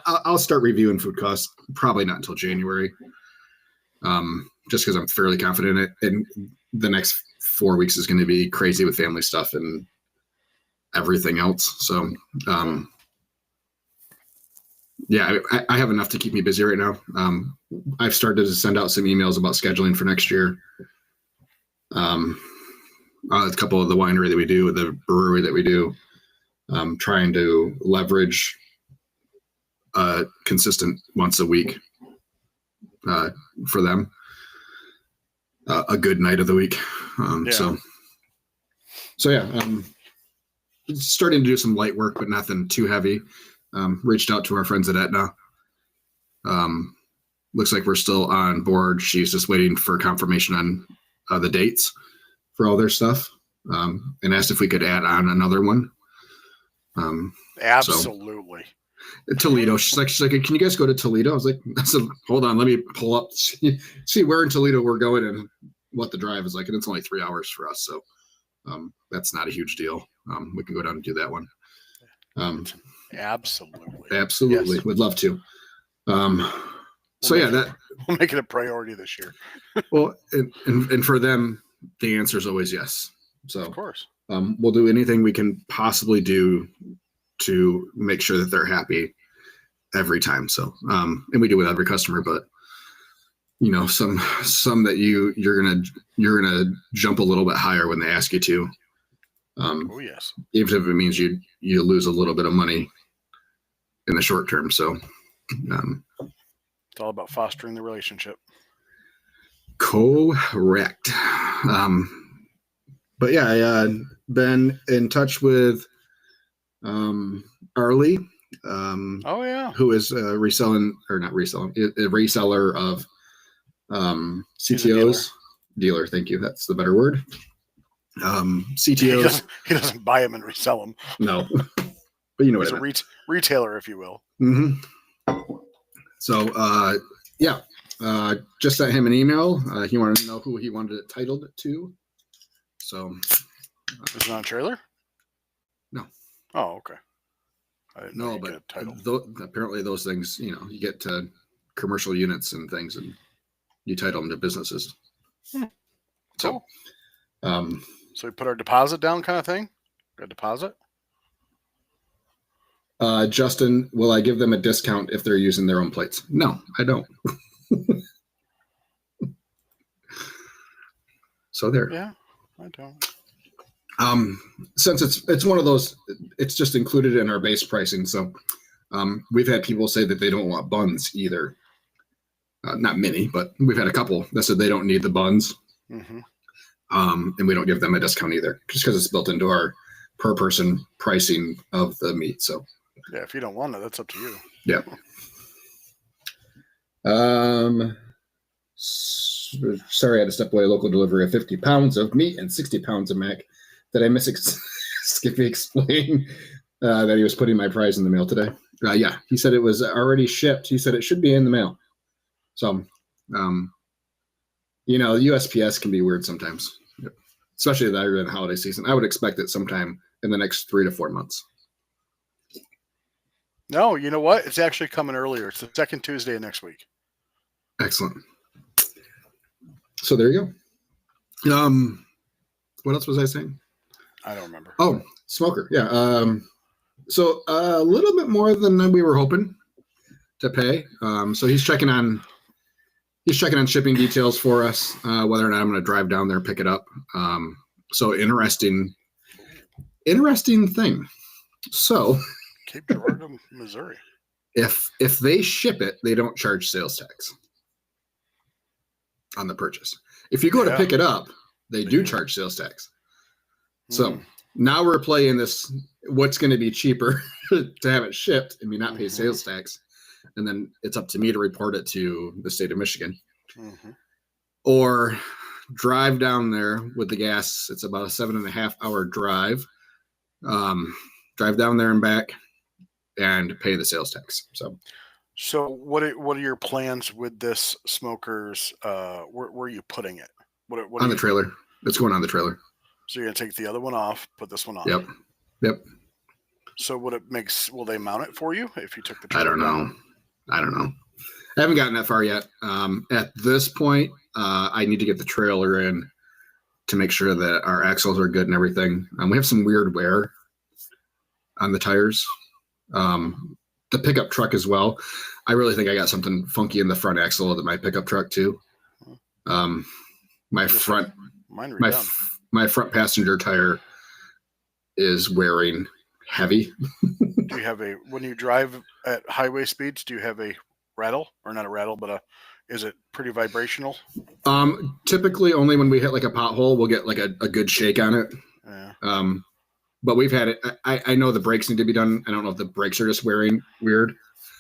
[SPEAKER 3] I'll start reviewing food costs, probably not until January. Just because I'm fairly confident in it. And the next 4 weeks is going to be crazy with family stuff and everything else. So, I have enough to keep me busy right now. I've started to send out some emails about scheduling for next year. A couple of the winery that we do, the brewery that we do, trying to leverage consistent once a week for them, a good night of the week. Starting to do some light work, but nothing too heavy. Reached out to our friends at Aetna. Looks like we're still on board. She's just waiting for confirmation on the dates for all their stuff, and asked if we could add on another one.
[SPEAKER 4] Absolutely.
[SPEAKER 3] Toledo. She's like, can you guys go to Toledo? I said, hold on, let me pull up, see where in Toledo we're going and what the drive is like. And it's only 3 hours for us. So that's not a huge deal. We can go down and do that one.
[SPEAKER 4] Absolutely.
[SPEAKER 3] Yes. Would love to. That
[SPEAKER 4] we'll make it a priority this year.
[SPEAKER 3] Well, and for them, the answer is always yes. So
[SPEAKER 4] of course.
[SPEAKER 3] We'll do anything we can possibly do to make sure that they're happy every time. So, and we do with every customer, but some that you're gonna jump a little bit higher when they ask you to.
[SPEAKER 4] Oh yes.
[SPEAKER 3] Even if it means you lose a little bit of money in the short term. So,
[SPEAKER 4] it's all about fostering the relationship.
[SPEAKER 3] Correct. But yeah, I been in touch with Arlie.
[SPEAKER 4] Oh yeah.
[SPEAKER 3] Who is a reseller of CTOs. Dealer, thank you. That's the better word. CTOs.
[SPEAKER 4] He doesn't buy them and resell them.
[SPEAKER 3] No, but you know
[SPEAKER 4] He's
[SPEAKER 3] what I mean.
[SPEAKER 4] retailer, if you will.
[SPEAKER 3] Mm-hmm. So, just sent him an email. He wanted to know who he wanted it titled to. So,
[SPEAKER 4] is it on a trailer?
[SPEAKER 3] No.
[SPEAKER 4] Oh, okay. I didn't know
[SPEAKER 3] but
[SPEAKER 4] get a title.
[SPEAKER 3] Apparently those things, you get to commercial units and things, and you title them to businesses.
[SPEAKER 4] Cool.
[SPEAKER 3] So,
[SPEAKER 4] so we put our deposit down, kind of thing. A deposit.
[SPEAKER 3] Justin, will I give them a discount if they're using their own plates? No, I don't. So there.
[SPEAKER 4] Yeah, I don't.
[SPEAKER 3] Since it's one of those, it's just included in our base pricing. So, we've had people say that they don't want buns either. Not many, but we've had a couple that said they don't need the buns.
[SPEAKER 4] Mm-hmm.
[SPEAKER 3] And we don't give them a discount either, just because it's built into our per person pricing of the meat. So,
[SPEAKER 4] yeah, if you don't want it, that's up to you.
[SPEAKER 3] Yeah. Sorry, I had to step away. Local delivery of 50 pounds of meat and 60 pounds of mac. Did I miss Skippy explain that he was putting my prize in the mail today? Yeah, he said it was already shipped. He said it should be in the mail. So, USPS can be weird sometimes, especially during the holiday season. I would expect it sometime in the next 3 to 4 months.
[SPEAKER 4] No, you know what? It's actually coming earlier. It's the second Tuesday of next week.
[SPEAKER 3] Excellent. So there you go. What else was I saying?
[SPEAKER 4] I don't remember.
[SPEAKER 3] Oh, smoker. Yeah. So a little bit more than we were hoping to pay. So he's checking on shipping details for us, whether or not I'm going to drive down there and pick it up. So interesting thing. So
[SPEAKER 4] Cape Girardeau, Missouri.
[SPEAKER 3] If they ship it, they don't charge sales tax on the purchase. If you go to pick it up, they do charge sales tax. So now we're playing this, what's going to be cheaper to have it shipped and me not pay sales tax. And then it's up to me to report it to the state of Michigan. Or drive down there with the gas. It's about a 7.5 hour drive. Drive down there and back and pay the sales tax. So
[SPEAKER 4] what are your plans with this smokers? Where are you putting it? What
[SPEAKER 3] on the trailer. It's going on the trailer.
[SPEAKER 4] So you're gonna take the other one off, put this one on.
[SPEAKER 3] Yep.
[SPEAKER 4] So will they mount it for you if you took the trailer?
[SPEAKER 3] I don't know. I haven't gotten that far yet. At this point, I need to get the trailer in to make sure that our axles are good and everything. We have some weird wear on the tires. The pickup truck as well. I really think I got something funky in the front axle of my pickup truck too. My front passenger tire is wearing heavy.
[SPEAKER 4] Do you have when you drive at highway speeds, do you have a rattle, or not a rattle, but is it pretty vibrational?
[SPEAKER 3] Typically only when we hit like a pothole, we'll get like a good shake on it.
[SPEAKER 4] Yeah.
[SPEAKER 3] But we've had it. I know the brakes need to be done. I don't know if the brakes are just wearing weird.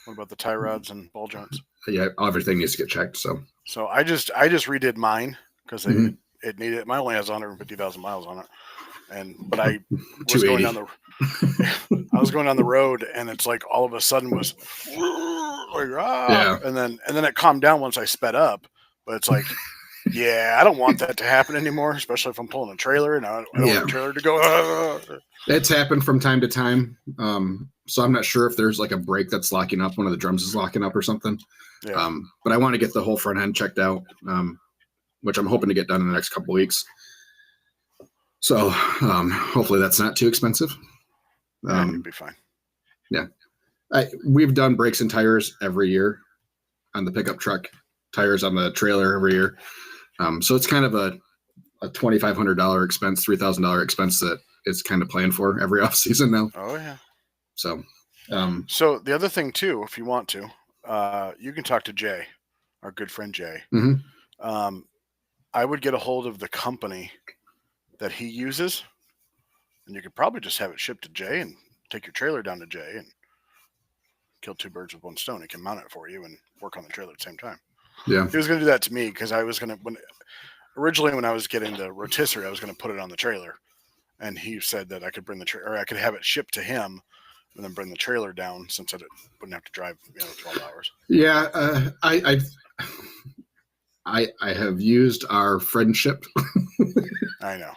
[SPEAKER 4] What about the tie rods and ball joints?
[SPEAKER 3] Yeah, everything needs to get checked. So
[SPEAKER 4] I just redid mine because it needed. Mine only has 150,000 miles on it, but I was going down the road, and it's like all of a sudden was and then it calmed down once I sped up. But it's like, I don't want that to happen anymore, especially if I'm pulling a trailer and I don't want the trailer to go.
[SPEAKER 3] It's happened from time to time. So I'm not sure if there's like a brake that's locking up. One of the drums is locking up or something.
[SPEAKER 4] Yeah.
[SPEAKER 3] But I want to get the whole front end checked out, which I'm hoping to get done in the next couple of weeks. So hopefully that's not too expensive.
[SPEAKER 4] It'd be fine.
[SPEAKER 3] We've done brakes and tires every year on the pickup truck, tires on the trailer every year. So it's kind of a $2,500 expense, $3,000 expense that it's kind of planned for every off season now.
[SPEAKER 4] Oh yeah.
[SPEAKER 3] So,
[SPEAKER 4] So the other thing too, if you want to, you can talk to Jay, our good friend Jay.
[SPEAKER 3] mhm.
[SPEAKER 4] I would get a hold of the company that he uses, and you could probably just have it shipped to Jay and take your trailer down to Jay and kill two birds with one stone. He can mount it for you and work on the trailer at the same time.
[SPEAKER 3] Yeah.
[SPEAKER 4] He was going to do that to me because I was going to, originally when I was getting the rotisserie, I was going to put it on the trailer, and he said that I could bring the trailer, or I could have it shipped to him and then bring the trailer down since I wouldn't have to drive 12 hours.
[SPEAKER 3] Yeah. I have used our friendship.
[SPEAKER 4] I know.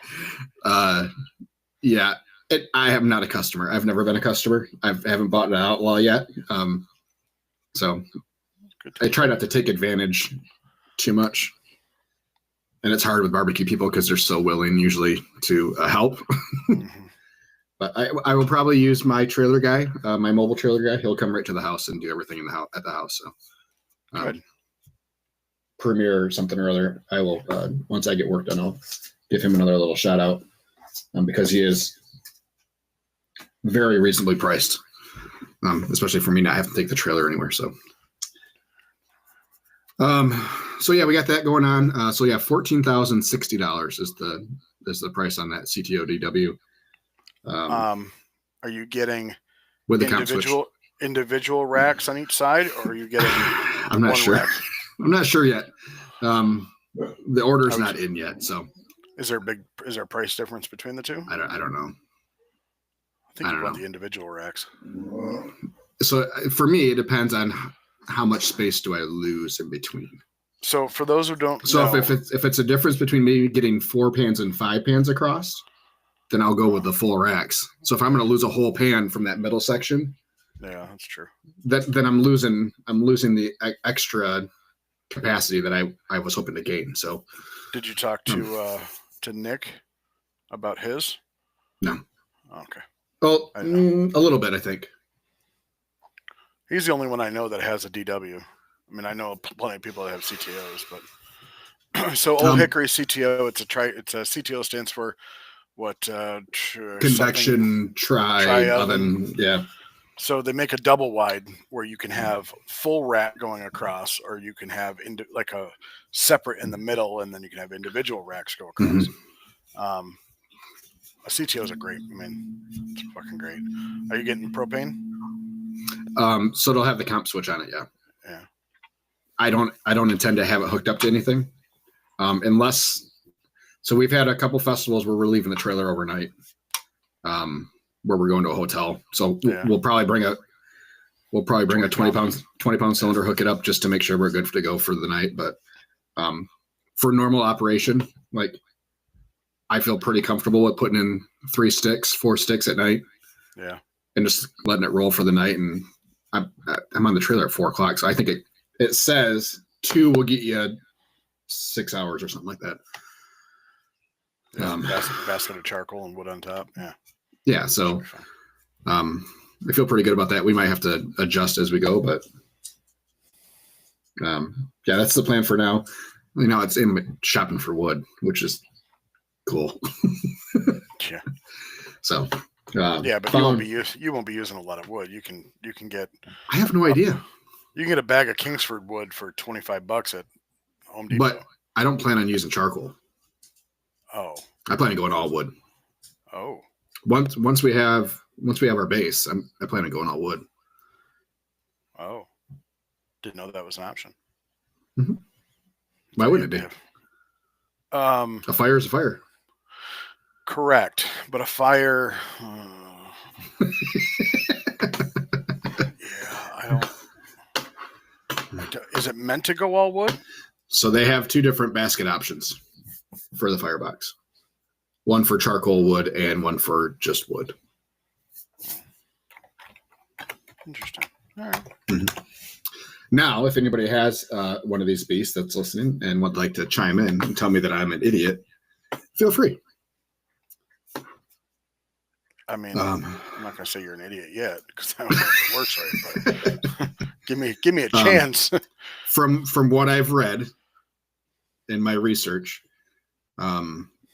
[SPEAKER 3] Yeah. I am not a customer. I've never been a customer. I haven't bought an Outlaw yet. So I try not to take advantage too much. And it's hard with barbecue people because they're so willing usually to help.
[SPEAKER 4] Mm-hmm.
[SPEAKER 3] But I will probably use my trailer guy, my mobile trailer guy. He'll come right to the house and do everything in the house at the house. So
[SPEAKER 4] Good.
[SPEAKER 3] Premier or something or other. I will once I get work done, I'll give him another little shout out because he is very reasonably priced, especially for me not having to take the trailer anywhere. So, so yeah, we got that going on. So yeah, $14,060 is the price on that CTO DW.
[SPEAKER 4] Are you getting
[SPEAKER 3] With the comp switch.
[SPEAKER 4] individual racks on each side, or are you getting?
[SPEAKER 3] I'm not sure.
[SPEAKER 4] Rack?
[SPEAKER 3] I'm not sure yet. The order's not in yet, so
[SPEAKER 4] Is there a price difference between the two?
[SPEAKER 3] I don't know.
[SPEAKER 4] I think you want the individual racks.
[SPEAKER 3] So for me, it depends on how much space do I lose in between.
[SPEAKER 4] So for those who don't
[SPEAKER 3] So
[SPEAKER 4] know,
[SPEAKER 3] if it's a difference between maybe getting 4 pans and 5 pans across, then I'll go with the full racks. So if I'm going to lose a whole pan from that middle section,
[SPEAKER 4] yeah, that's true.
[SPEAKER 3] then I'm losing the extra capacity that I was hoping to gain. So
[SPEAKER 4] did you talk to Nick about his?
[SPEAKER 3] No.
[SPEAKER 4] Okay.
[SPEAKER 3] Well, a little bit, I think.
[SPEAKER 4] He's the only one I know that has a DW. I mean, I know plenty of people that have CTOs, but so Old Hickory CTO, it's a CTO stands for what?
[SPEAKER 3] Convection tri oven. Yeah.
[SPEAKER 4] So they make a double wide where you can have full rack going across, or you can have like a separate in the middle, and then you can have individual racks go across. Mm-hmm. A CTOs are great. I mean, it's fucking great. Are you getting propane?
[SPEAKER 3] So it'll have the comp switch on it. Yeah.
[SPEAKER 4] Yeah.
[SPEAKER 3] I don't intend to have it hooked up to anything, unless. So we've had a couple festivals where we're leaving the trailer overnight, where we're going to a hotel. So we'll probably bring a 20 pound cylinder, hook it up just to make sure we're good to go for the night. But for normal operation, like I feel pretty comfortable with putting in 4 sticks at night.
[SPEAKER 4] Yeah. And
[SPEAKER 3] just letting it roll for the night. And I'm on the trailer at 4:00. So I think it says 2 will get you 6 hours or something like that.
[SPEAKER 4] Basket of charcoal and wood on top. Yeah.
[SPEAKER 3] Yeah. So I feel pretty good about that. We might have to adjust as we go, but yeah, that's the plan for now. It's in shopping for wood, which is cool.
[SPEAKER 4] Yeah.
[SPEAKER 3] So
[SPEAKER 4] yeah, but you won't be using a lot of wood. You can get.
[SPEAKER 3] I have no idea.
[SPEAKER 4] You can get a bag of Kingsford wood for $25 at Home Depot.
[SPEAKER 3] But I don't plan on using charcoal.
[SPEAKER 4] Oh.
[SPEAKER 3] I plan on going all wood.
[SPEAKER 4] Oh.
[SPEAKER 3] Once we have our base, I plan on going all wood.
[SPEAKER 4] Oh. Didn't know that was an option.
[SPEAKER 3] Mm-hmm. Why wouldn't it be? A fire is a fire.
[SPEAKER 4] Correct, but a fire. Yeah, I don't. Is it meant to go all wood?
[SPEAKER 3] So they have 2 different basket options for the firebox. One for charcoal wood and one for just wood.
[SPEAKER 4] Interesting. All right.
[SPEAKER 3] Mm-hmm. Now, if anybody has one of these beasts that's listening and would like to chime in and tell me that I'm an idiot, feel free.
[SPEAKER 4] I mean,
[SPEAKER 3] Um,
[SPEAKER 4] I'm not going to say you're an idiot yet because I don't know if it works right. But give me a chance.
[SPEAKER 3] from what I've read in my research,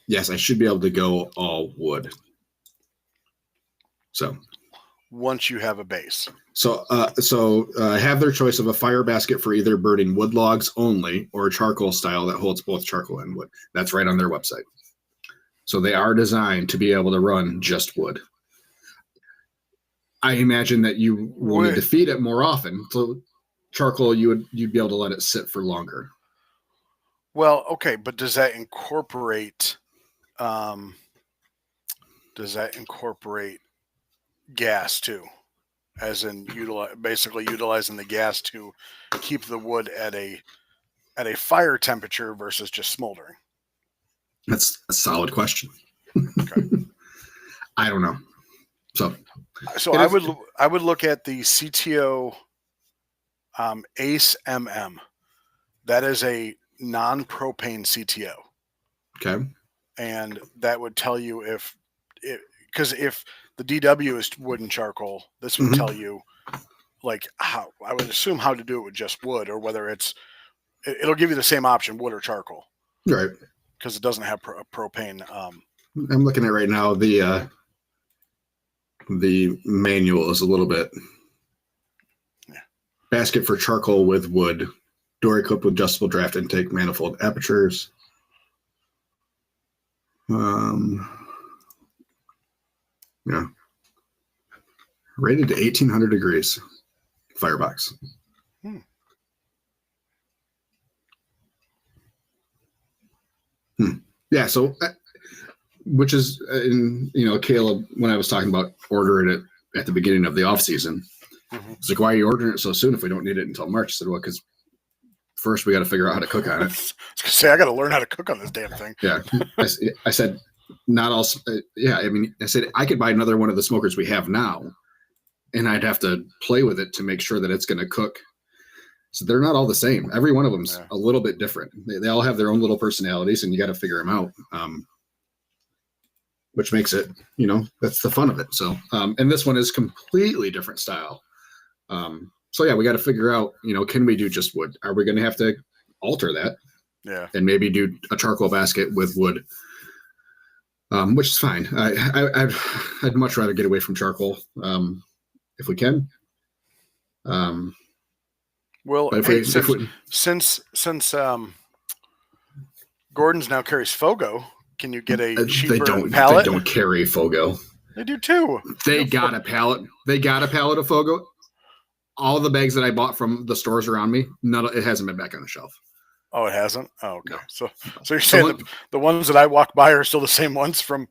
[SPEAKER 3] yes, I should be able to go all wood. So
[SPEAKER 4] Once you have a base.
[SPEAKER 3] So have their choice of a fire basket for either burning wood logs only or charcoal style that holds both charcoal and wood. That's right on their website. So they are designed to be able to run just wood. I imagine that you will need to feed it more often. So charcoal, you'd be able to let it sit for longer.
[SPEAKER 4] Well, okay, but does that incorporate gas too? As in basically utilizing the gas to keep the wood at a fire temperature versus just smoldering?
[SPEAKER 3] That's a solid question.
[SPEAKER 4] Okay.
[SPEAKER 3] I don't know. So
[SPEAKER 4] I would look at the CTO Ace MM. That is a non-propane CTO.
[SPEAKER 3] Okay.
[SPEAKER 4] And that would tell you because if the DW is wood and charcoal, this would tell you like how, I would assume, how to do it with just wood, or whether it'll give you the same option, wood or charcoal.
[SPEAKER 3] Right.
[SPEAKER 4] Because it doesn't have propane.
[SPEAKER 3] I'm looking at right now, the manual is a little bit.
[SPEAKER 4] Yeah. Basket
[SPEAKER 3] for charcoal with wood, door equipped with adjustable draft intake, manifold apertures. Yeah. Rated to 1800 degrees. Firebox. Yeah. So, which is, Caleb, when I was talking about ordering it at the beginning of the off season, it's like, why are you ordering it so soon if we don't need it until March? I said, well, because first we got to figure out how to cook on it.
[SPEAKER 4] I was gonna say, I got to learn how to cook on this damn thing.
[SPEAKER 3] Yeah. I said, not all. Yeah. I mean, I said, I could buy another one of the smokers we have now, and I'd have to play with it to make sure that it's going to cook. So they're not all the same. Every one of them's a little bit different. They all have their own little personalities, and you got to figure them out. Which makes it, that's the fun of it. So, and this one is completely different style. So yeah, we got to figure out, can we do just wood? Are we going to have to alter that?
[SPEAKER 4] Yeah.
[SPEAKER 3] And maybe do a charcoal basket with wood, which is fine. I'd much rather get away from charcoal, if we can.
[SPEAKER 4] Well, since Gordon's now carries Fogo, can you get a cheaper pallet?
[SPEAKER 3] They don't carry Fogo.
[SPEAKER 4] They do too.
[SPEAKER 3] They got a pallet. They got a pallet of Fogo. All the bags that I bought from the stores around me, it hasn't been back on the shelf.
[SPEAKER 4] Oh, it hasn't? Oh, okay.
[SPEAKER 3] No.
[SPEAKER 4] So you're saying the ones that I walk by are still the same ones from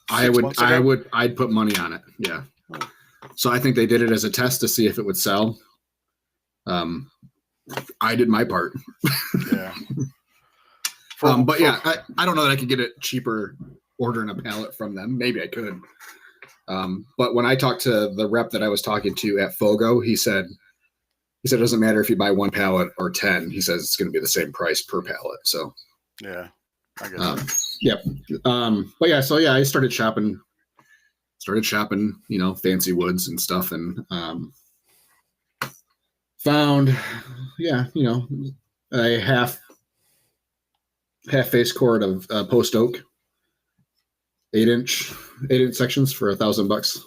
[SPEAKER 3] I'd put money on it. Yeah. So I think they did it as a test to see if it would sell. I did my part.
[SPEAKER 4] Yeah.
[SPEAKER 3] But yeah, I don't know that I could get it cheaper ordering a pallet from them. Maybe I could. But when I talked to the rep that I was talking to at Fogo, he said it doesn't matter if you buy one pallet or 10. He says it's going to be the same price per pallet. So
[SPEAKER 4] yeah, I guess.
[SPEAKER 3] Yep. But yeah, so yeah, I started shopping, fancy woods and stuff, and found, a half face cord of post oak, 8-inch sections for $1,000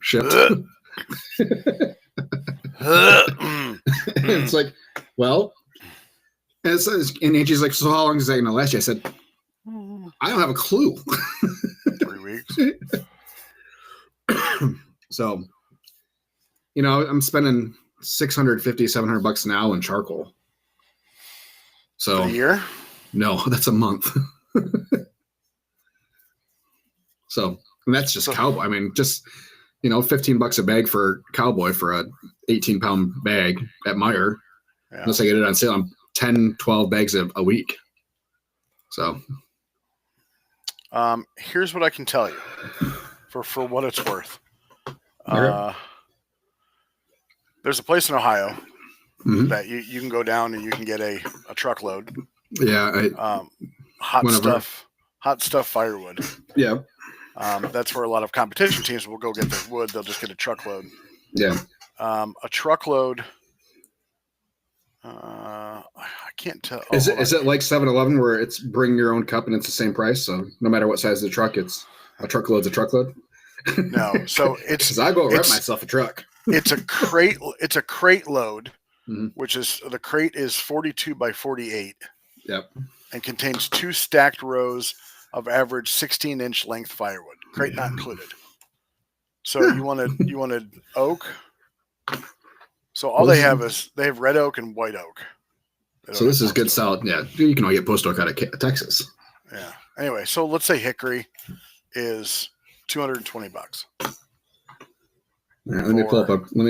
[SPEAKER 3] shipped. It's like, well, and Angie's like, so how long is that going to last you? I said, I don't have a clue.
[SPEAKER 4] 3 weeks.
[SPEAKER 3] So, I'm spending $650-$700 now in charcoal. So
[SPEAKER 4] for a year?
[SPEAKER 3] No, that's a month. So, and that's just cowboy. I mean, just, $15 a bag for cowboy for a 18-pound bag at Meijer. Yeah. Unless I get it on sale, I'm 10, 12 bags a week. So,
[SPEAKER 4] here's what I can tell you for what it's worth. There's a place in Ohio that you can go down and you can get a truckload.
[SPEAKER 3] Yeah.
[SPEAKER 4] Hot stuff firewood.
[SPEAKER 3] Yeah.
[SPEAKER 4] That's where a lot of competition teams will go get their wood. They'll just get a truckload.
[SPEAKER 3] Yeah.
[SPEAKER 4] A truckload. I can't tell.
[SPEAKER 3] Is it like 7-Eleven where it's bring your own cup and it's the same price? So no matter what size of the truck, it's a truckload's a truckload.
[SPEAKER 4] No, so it's
[SPEAKER 3] because I go rent myself a truck.
[SPEAKER 4] It's a crate. It's a crate load,
[SPEAKER 3] Mm-hmm.
[SPEAKER 4] which is the crate is 42 by 48.
[SPEAKER 3] Yep.
[SPEAKER 4] And contains 2 stacked rows of average 16-inch length firewood. Crate not included. So you wanted oak. So all they have red oak and white oak.
[SPEAKER 3] So this is good solid. Yeah, you can only get post oak out of Texas.
[SPEAKER 4] Yeah. Anyway, so let's say hickory is $220.
[SPEAKER 3] Right, let me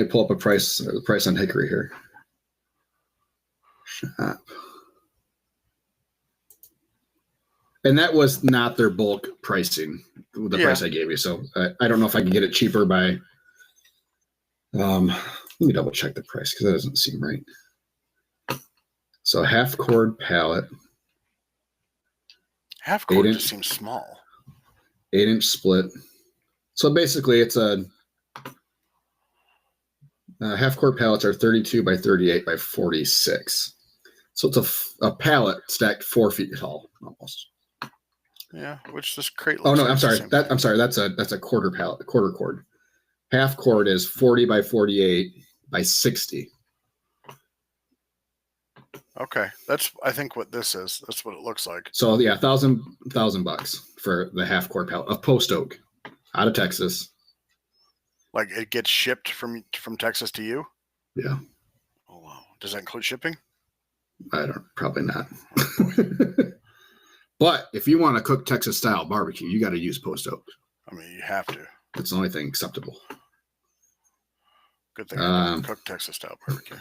[SPEAKER 3] pull up a price on hickory here. Shop. And that was not their bulk pricing, the price I gave you. So I don't know if I can get it cheaper by. Let me double check the price because that doesn't seem right. So half cord pallet.
[SPEAKER 4] Half cord just seems small.
[SPEAKER 3] 8-inch split. So basically, it's a half cord pallets are 32 by 38 by 46. So it's a pallet stacked 4 feet tall almost.
[SPEAKER 4] Yeah, which this crate.
[SPEAKER 3] Oh no, I'm sorry. That's a quarter pallet, quarter cord. Half cord is 40 by 48 by 60.
[SPEAKER 4] Okay, that's I think what this is. That's what it looks like.
[SPEAKER 3] So yeah, $1,000 for the half cord pallet of post oak out of Texas.
[SPEAKER 4] Like it gets shipped from Texas to you?
[SPEAKER 3] Yeah.
[SPEAKER 4] Oh wow. Does that include shipping?
[SPEAKER 3] Probably not. But if you want to cook Texas style barbecue, you got to use post oak.
[SPEAKER 4] I mean, you have to.
[SPEAKER 3] It's the only thing acceptable.
[SPEAKER 4] Good thing I don't cook Texas style barbecue.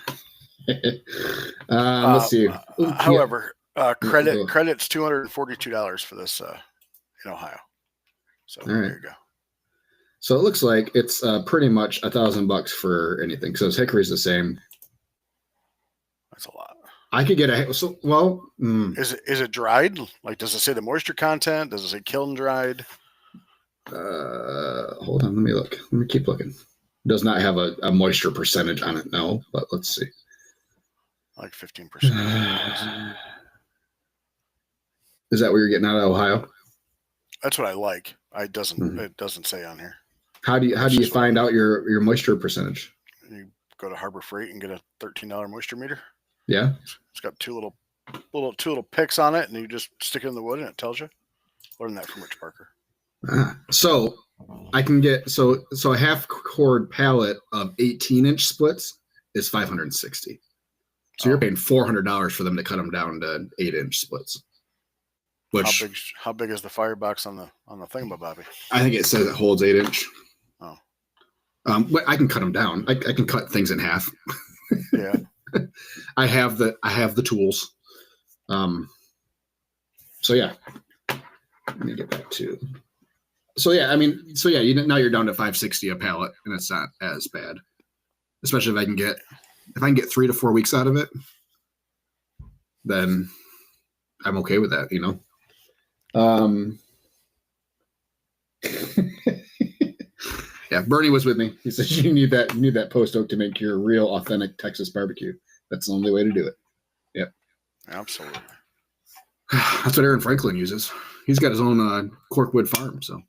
[SPEAKER 3] Let's see.
[SPEAKER 4] However, credit's $242 for this in Ohio. So there you go.
[SPEAKER 3] So it looks like it's pretty much $1,000 for anything. So hickory's the same.
[SPEAKER 4] That's a lot.
[SPEAKER 3] I could get Is
[SPEAKER 4] it dried? Like, does it say the moisture content? Does it say kiln dried?
[SPEAKER 3] Hold on, let me look. Let me keep looking. It does not have a moisture percentage on it, no. But let's see.
[SPEAKER 4] Like 15%.
[SPEAKER 3] Is that what you're getting out of Ohio?
[SPEAKER 4] That's what I like. It doesn't say on here.
[SPEAKER 3] How do you find out your moisture percentage?
[SPEAKER 4] You go to Harbor Freight and get a $13 moisture meter.
[SPEAKER 3] Yeah.
[SPEAKER 4] It's got two little picks on it, and you just stick it in the wood, and it tells you. Learned that from Rich Parker.
[SPEAKER 3] So I can get a half cord pallet of 18-inch splits is $560. So you're paying $400 for them to cut them down to 8-inch splits. Which
[SPEAKER 4] how big is the firebox on the thingamabobby?
[SPEAKER 3] I think it says it holds 8-inch.
[SPEAKER 4] Oh.
[SPEAKER 3] But I can cut them down. I can cut things in half.
[SPEAKER 4] Yeah.
[SPEAKER 3] I have the tools. So yeah. Let me get back to. So yeah, now you're down to $560 a pallet, and it's not as bad. Especially if I can get 3 to 4 weeks out of it, then I'm okay with that, you know. Yeah, Bernie was with me. He said you need that post oak to make your real authentic Texas barbecue. That's the only way to do it. Yep.
[SPEAKER 4] Absolutely.
[SPEAKER 3] That's what Aaron Franklin uses. He's got his own corkwood farm, so.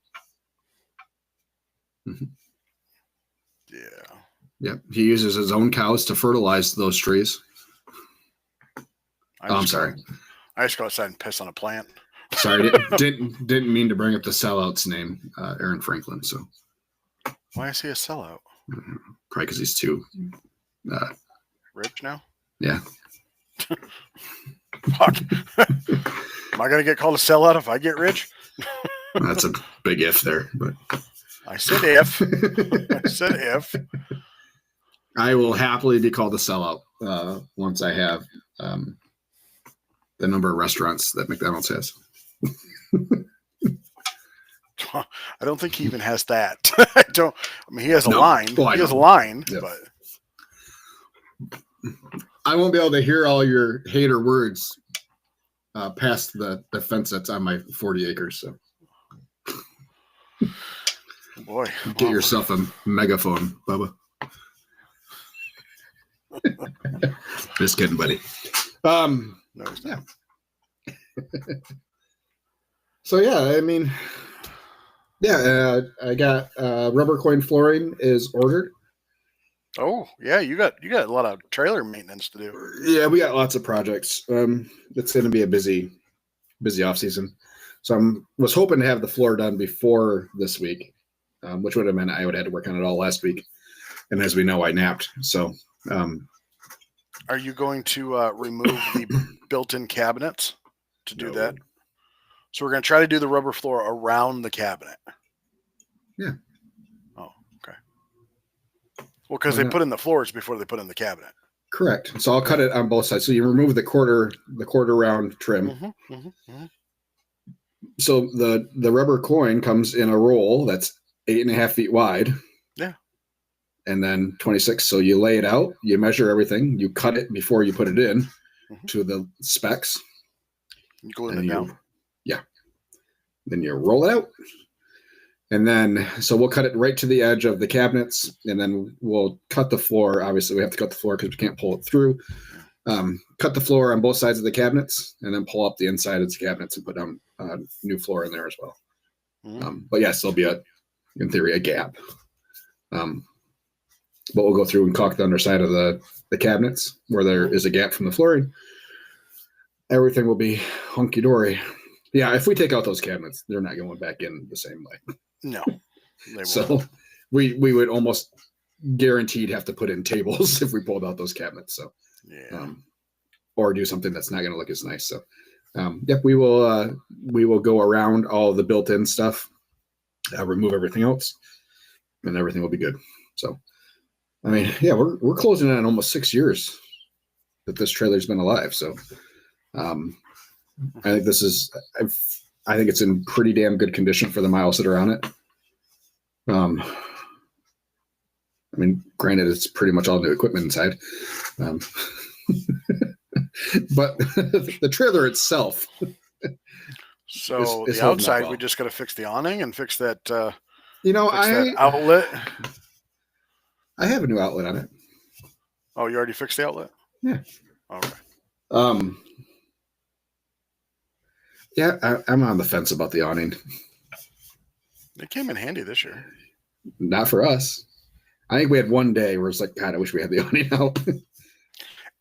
[SPEAKER 3] Mm-hmm.
[SPEAKER 4] Yeah.
[SPEAKER 3] Yep. He uses his own cows to fertilize those trees. I'm sorry.
[SPEAKER 4] I just go outside and piss on a plant.
[SPEAKER 3] Sorry, didn't mean to bring up the sellout's name, Aaron Franklin. So.
[SPEAKER 4] Why is he a sellout?
[SPEAKER 3] Probably because he's too
[SPEAKER 4] rich now.
[SPEAKER 3] Yeah.
[SPEAKER 4] Fuck. Am I gonna get called a sellout if I get rich?
[SPEAKER 3] That's a big if there, but
[SPEAKER 4] I said if. I said if.
[SPEAKER 3] I will happily be called a sellout once I have the number of restaurants that McDonald's has.
[SPEAKER 4] I don't think he even has that. He has a line.
[SPEAKER 3] Oh,
[SPEAKER 4] he has a line,
[SPEAKER 3] yep.
[SPEAKER 4] But
[SPEAKER 3] I won't be able to hear all your hater words past the fence that's on my 40 acres. So
[SPEAKER 4] boy.
[SPEAKER 3] Get yourself a megaphone, Bubba. Just kidding, buddy.
[SPEAKER 4] No, he's not.
[SPEAKER 3] So yeah, I mean, I got rubber coin flooring is ordered.
[SPEAKER 4] Oh yeah, you got a lot of trailer maintenance to do.
[SPEAKER 3] Yeah, we got lots of projects. It's going to be a busy off season. So I was hoping to have the floor done before this week, which would have meant I would have had to work on it all last week. And as we know, I napped. So,
[SPEAKER 4] are you going to remove the built-in cabinets to do that? So we're going to try to do the rubber floor around the cabinet.
[SPEAKER 3] Yeah.
[SPEAKER 4] Oh, okay. Well, because they put in the floors before they put in the cabinet.
[SPEAKER 3] Correct. So I'll cut it on both sides. So you remove the quarter round trim. So the rubber coin comes in a roll that's 8.5 feet wide.
[SPEAKER 4] Yeah.
[SPEAKER 3] And then 26. So you lay it out, you measure everything, you cut it before you put it in to the specs.
[SPEAKER 4] You glue it down.
[SPEAKER 3] Yeah. Then you roll it out. And then, so we'll cut it right to the edge of the cabinets, and then we'll cut the floor. Obviously, we have to cut the floor because we can't pull it through. Cut the floor on both sides of the cabinets, and then pull up the inside of the cabinets and put down new floor in there as well. But yes, there'll be in theory, a gap. But we'll go through and caulk the underside of the cabinets where there is a gap from the flooring. Everything will be hunky-dory. Yeah, if we take out those cabinets, they're not going back in the same way.
[SPEAKER 4] No.
[SPEAKER 3] So we would almost guaranteed have to put in tables if we pulled out those cabinets. So, or do something that's not going to look as nice. So, we will go around all the built-in stuff, remove everything else, and everything will be good. So, I mean, yeah, we're closing in on almost 6 years that this trailer's been alive. So, I think I think it's in pretty damn good condition for the miles that are on it. I mean, granted, it's pretty much all new equipment inside. But the trailer itself.
[SPEAKER 4] So
[SPEAKER 3] is
[SPEAKER 4] the outside, we just got to fix the awning and fix that. That outlet.
[SPEAKER 3] I have a new outlet on it.
[SPEAKER 4] Oh, you already fixed the outlet?
[SPEAKER 3] Yeah.
[SPEAKER 4] Okay.
[SPEAKER 3] Yeah, I'm on the fence about the awning.
[SPEAKER 4] It came in handy this year.
[SPEAKER 3] Not for us. I think we had one day where it's like, God, I wish we had the awning out.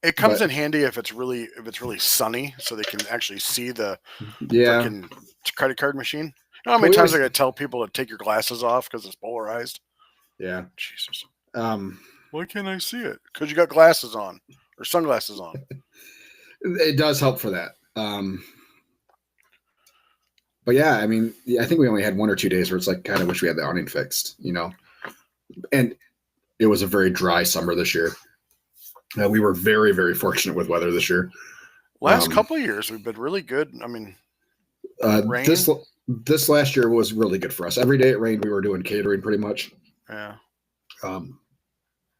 [SPEAKER 4] It comes in handy if it's really sunny, so they can actually see the freaking credit card machine. You know how many times I got to tell people to take your glasses off because it's polarized?
[SPEAKER 3] Yeah.
[SPEAKER 4] Jesus. Why can't I see it? Because you got glasses on or sunglasses on.
[SPEAKER 3] It does help for that. But yeah, I mean, I think we only had 1 or 2 days where it's like, God, I wish we had the awning fixed, And it was a very dry summer this year. We were very, very fortunate with weather this year.
[SPEAKER 4] Last couple of years, we've been really good. I mean, rain.
[SPEAKER 3] This last year was really good for us. Every day it rained, we were doing catering pretty much.
[SPEAKER 4] Yeah.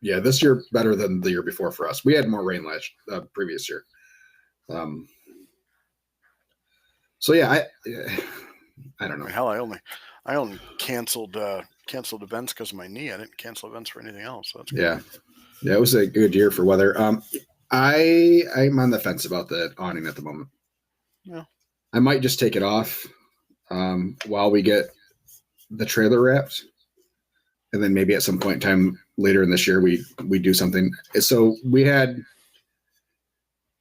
[SPEAKER 3] This year better than the year before for us. We had more rain previous year. So yeah, I don't know.
[SPEAKER 4] Hell, I only canceled events because of my knee. I didn't cancel events for anything else. So that's good.
[SPEAKER 3] Yeah, it was a good year for weather. I'm on the fence about the awning at the moment.
[SPEAKER 4] Yeah,
[SPEAKER 3] I might just take it off while we get the trailer wrapped, and then maybe at some point in time later in this year we do something. So we had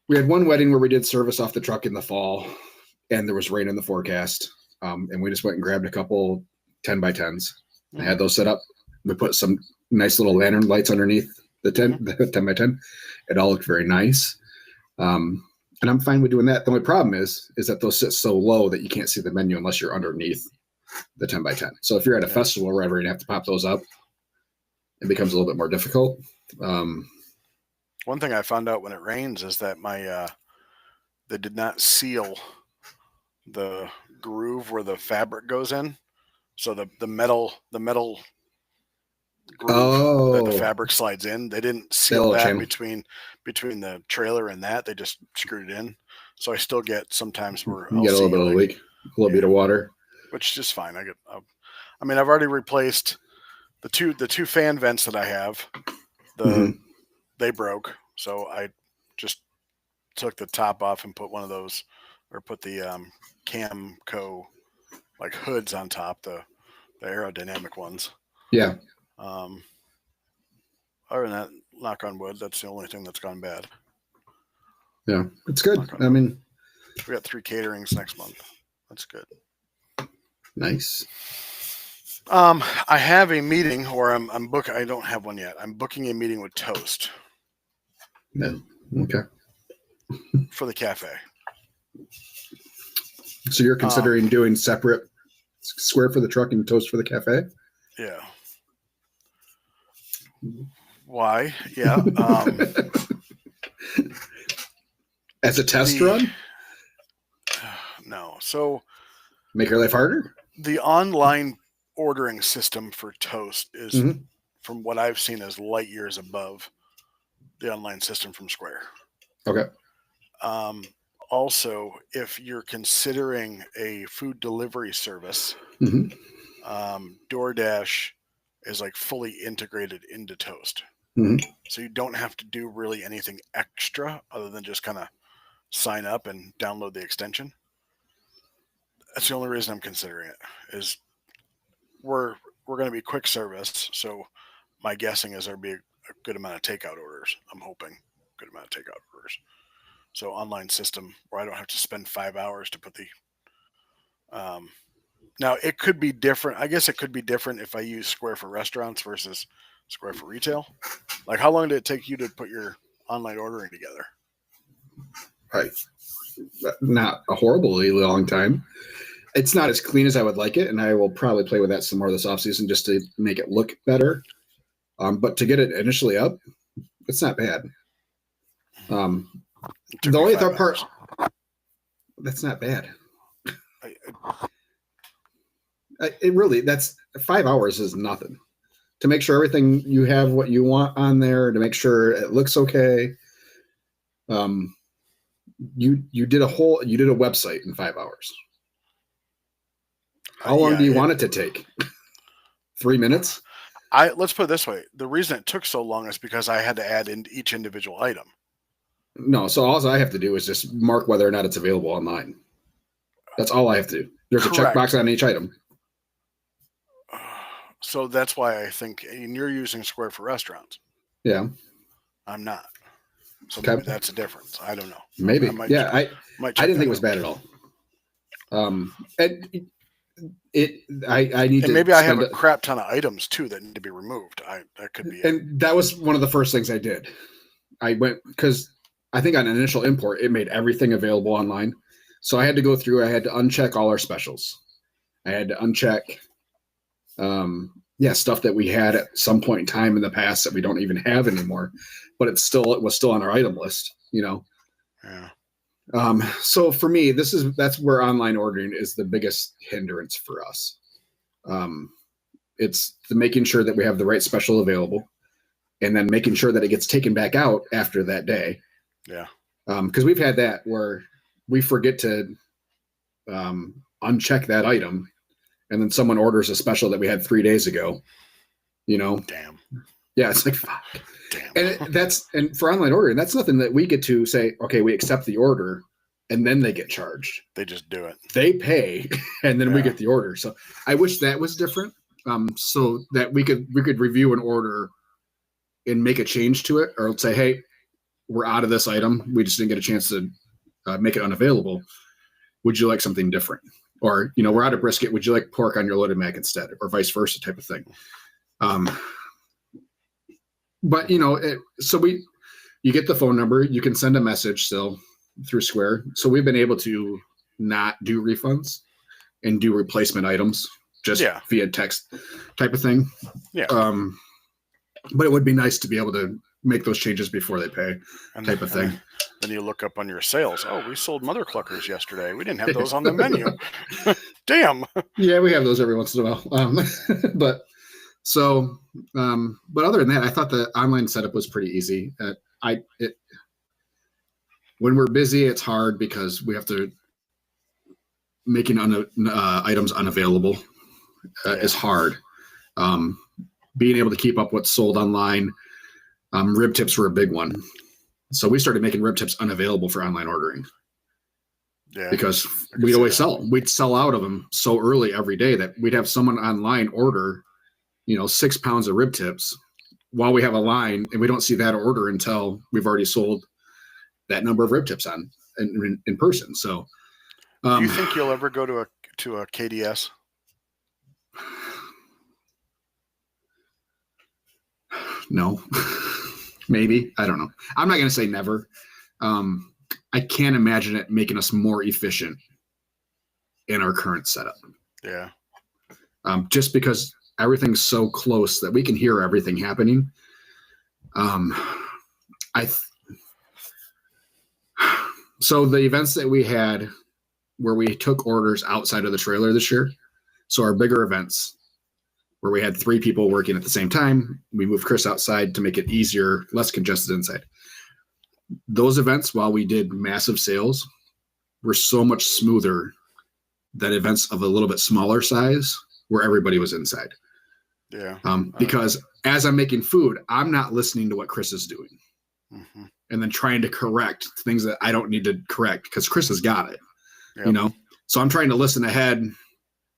[SPEAKER 3] one wedding where we did service off the truck in the fall. And there was rain in the forecast. And we just went and grabbed a couple 10 by 10s. I had those set up. We put some nice little lantern lights underneath the 10 by 10. It all looked very nice. And I'm fine with doing that. The only problem is that those sit so low that you can't see the menu unless you're underneath the 10 by 10. So if you're at a festival or wherever and you have to pop those up, it becomes a little bit more difficult.
[SPEAKER 4] One thing I found out when it rains is that they did not seal the groove where the fabric goes in, so the metal groove that the fabric slides in, they didn't seal that between the trailer and that. They just screwed it in. So I still get sometimes where
[SPEAKER 3] you get a little bit of leak, a little bit of water,
[SPEAKER 4] which is just fine. I mean, I've already replaced the two fan vents that I have. They broke, so I just took the top off and put one of those, or put the Camco like hoods on top, the aerodynamic ones.
[SPEAKER 3] Yeah.
[SPEAKER 4] Other than that, knock on wood, that's the only thing that's gone bad.
[SPEAKER 3] Yeah, it's good. I mean,
[SPEAKER 4] we got 3 caterings next month. That's good.
[SPEAKER 3] Nice.
[SPEAKER 4] I have a meeting, or I'm book. I don't have one yet. I'm booking a meeting with Toast.
[SPEAKER 3] Yeah. Okay.
[SPEAKER 4] For the cafe.
[SPEAKER 3] So you're considering doing separate Square for the truck and Toast for the cafe?
[SPEAKER 4] Yeah. Why? Yeah.
[SPEAKER 3] As a test run?
[SPEAKER 4] No. So
[SPEAKER 3] make your life harder?
[SPEAKER 4] The online ordering system for Toast is, from what I've seen, is light years above the online system from Square.
[SPEAKER 3] Okay.
[SPEAKER 4] Also, if you're considering a food delivery service, DoorDash is like fully integrated into Toast. So you don't have to do really anything extra other than just kind of sign up and download the extension. That's the only reason I'm considering it, is we're going to be quick service. So my guessing is there'll be a good amount of takeout orders. I'm hoping good amount of takeout orders. So online system where I don't have to spend 5 hours to put the, now it could be different. I guess it could be different if I use Square for restaurants versus Square for retail. Like, how long did it take you to put your online ordering together?
[SPEAKER 3] Right. Not a horribly long time. It's not as clean as I would like it, and I will probably play with that some more this offseason just to make it look better. But to get it initially up, it's not bad. The only other part, that's not bad. It really, that's 5 hours is nothing. To make sure everything, you have what you want on there, to make sure it looks okay. You did a website in 5 hours. How long do you want it to take? 3 minutes?
[SPEAKER 4] Let's put it this way. The reason it took so long is because I had to add in each individual item.
[SPEAKER 3] No, so all I have to do is just mark whether or not it's available online. That's all I have to do. There's
[SPEAKER 4] Correct.
[SPEAKER 3] a checkbox on each item.
[SPEAKER 4] So that's why I think, and you're using Square for restaurants.
[SPEAKER 3] Yeah.
[SPEAKER 4] I'm not. So maybe that's a difference. I don't know.
[SPEAKER 3] Maybe. I didn't think it was bad at all. I need to.
[SPEAKER 4] Maybe I have a crap ton of items too that need to be removed. That could be.
[SPEAKER 3] And that was one of the first things I did. I went, because I think on initial import it made everything available online. So I had to go through. I had to uncheck all our specials. I had to uncheck, stuff that we had at some point in time in the past that we don't even have anymore, but it was still on our item list.
[SPEAKER 4] Yeah.
[SPEAKER 3] So for me, that's where online ordering is the biggest hindrance for us. It's the making sure that we have the right special available, and then making sure that it gets taken back out after that day.
[SPEAKER 4] Yeah.
[SPEAKER 3] Because we've had that where we forget to uncheck that item, and then someone orders a special that we had 3 days ago.
[SPEAKER 4] Damn.
[SPEAKER 3] Yeah, it's like, fuck.
[SPEAKER 4] Damn.
[SPEAKER 3] And for online ordering, that's nothing that we get to say, okay, we accept the order, and then they get charged.
[SPEAKER 4] They just do it.
[SPEAKER 3] They pay, and then we get the order. So I wish that was different, so that we could review an order and make a change to it, or say, hey, we're out of this item. We just didn't get a chance to make it unavailable. Would you like something different? Or, we're out of brisket. Would you like pork on your loaded mac instead, or vice versa type of thing? But so you get the phone number, you can send a message still through Square. So we've been able to not do refunds and do replacement items just via text type of thing. Yeah. But it would be nice to be able to make those changes before they pay type of thing.
[SPEAKER 4] Then you look up on your sales. Oh, we sold mother cluckers yesterday. We didn't have those on the menu. Damn. Yeah, we
[SPEAKER 3] have those every once in a while. But other than that, I thought the online setup was pretty easy. When we're busy, it's hard because we have to making items unavailable. is hard. Being able to keep up what's sold online, rib tips were a big one. So we started making rib tips unavailable for online ordering.
[SPEAKER 4] Yeah.
[SPEAKER 3] Because we'd always we'd sell out of them so early every day that we'd have someone online order, 6 pounds of rib tips while we have a line, and we don't see that order until we've already sold that number of rib tips in person. So,
[SPEAKER 4] do you think you'll ever go to a KDS?
[SPEAKER 3] No, maybe. I don't know. I'm not going to say never. I can't imagine it making us more efficient in our current setup.
[SPEAKER 4] Yeah.
[SPEAKER 3] Just because everything's so close that we can hear everything happening. So the events that we had where we took orders outside of the trailer this year, so our bigger events where we had 3 people working at the same time, we moved Chris outside to make it easier, less congested inside. Those events, while we did massive sales, were so much smoother than events of a little bit smaller size where everybody was inside.
[SPEAKER 4] Yeah.
[SPEAKER 3] Because as I'm making food, I'm not listening to what Chris is doing.
[SPEAKER 4] Mm-hmm.
[SPEAKER 3] And then trying to correct things that I don't need to correct because Chris has got it. Yep. So I'm trying to listen ahead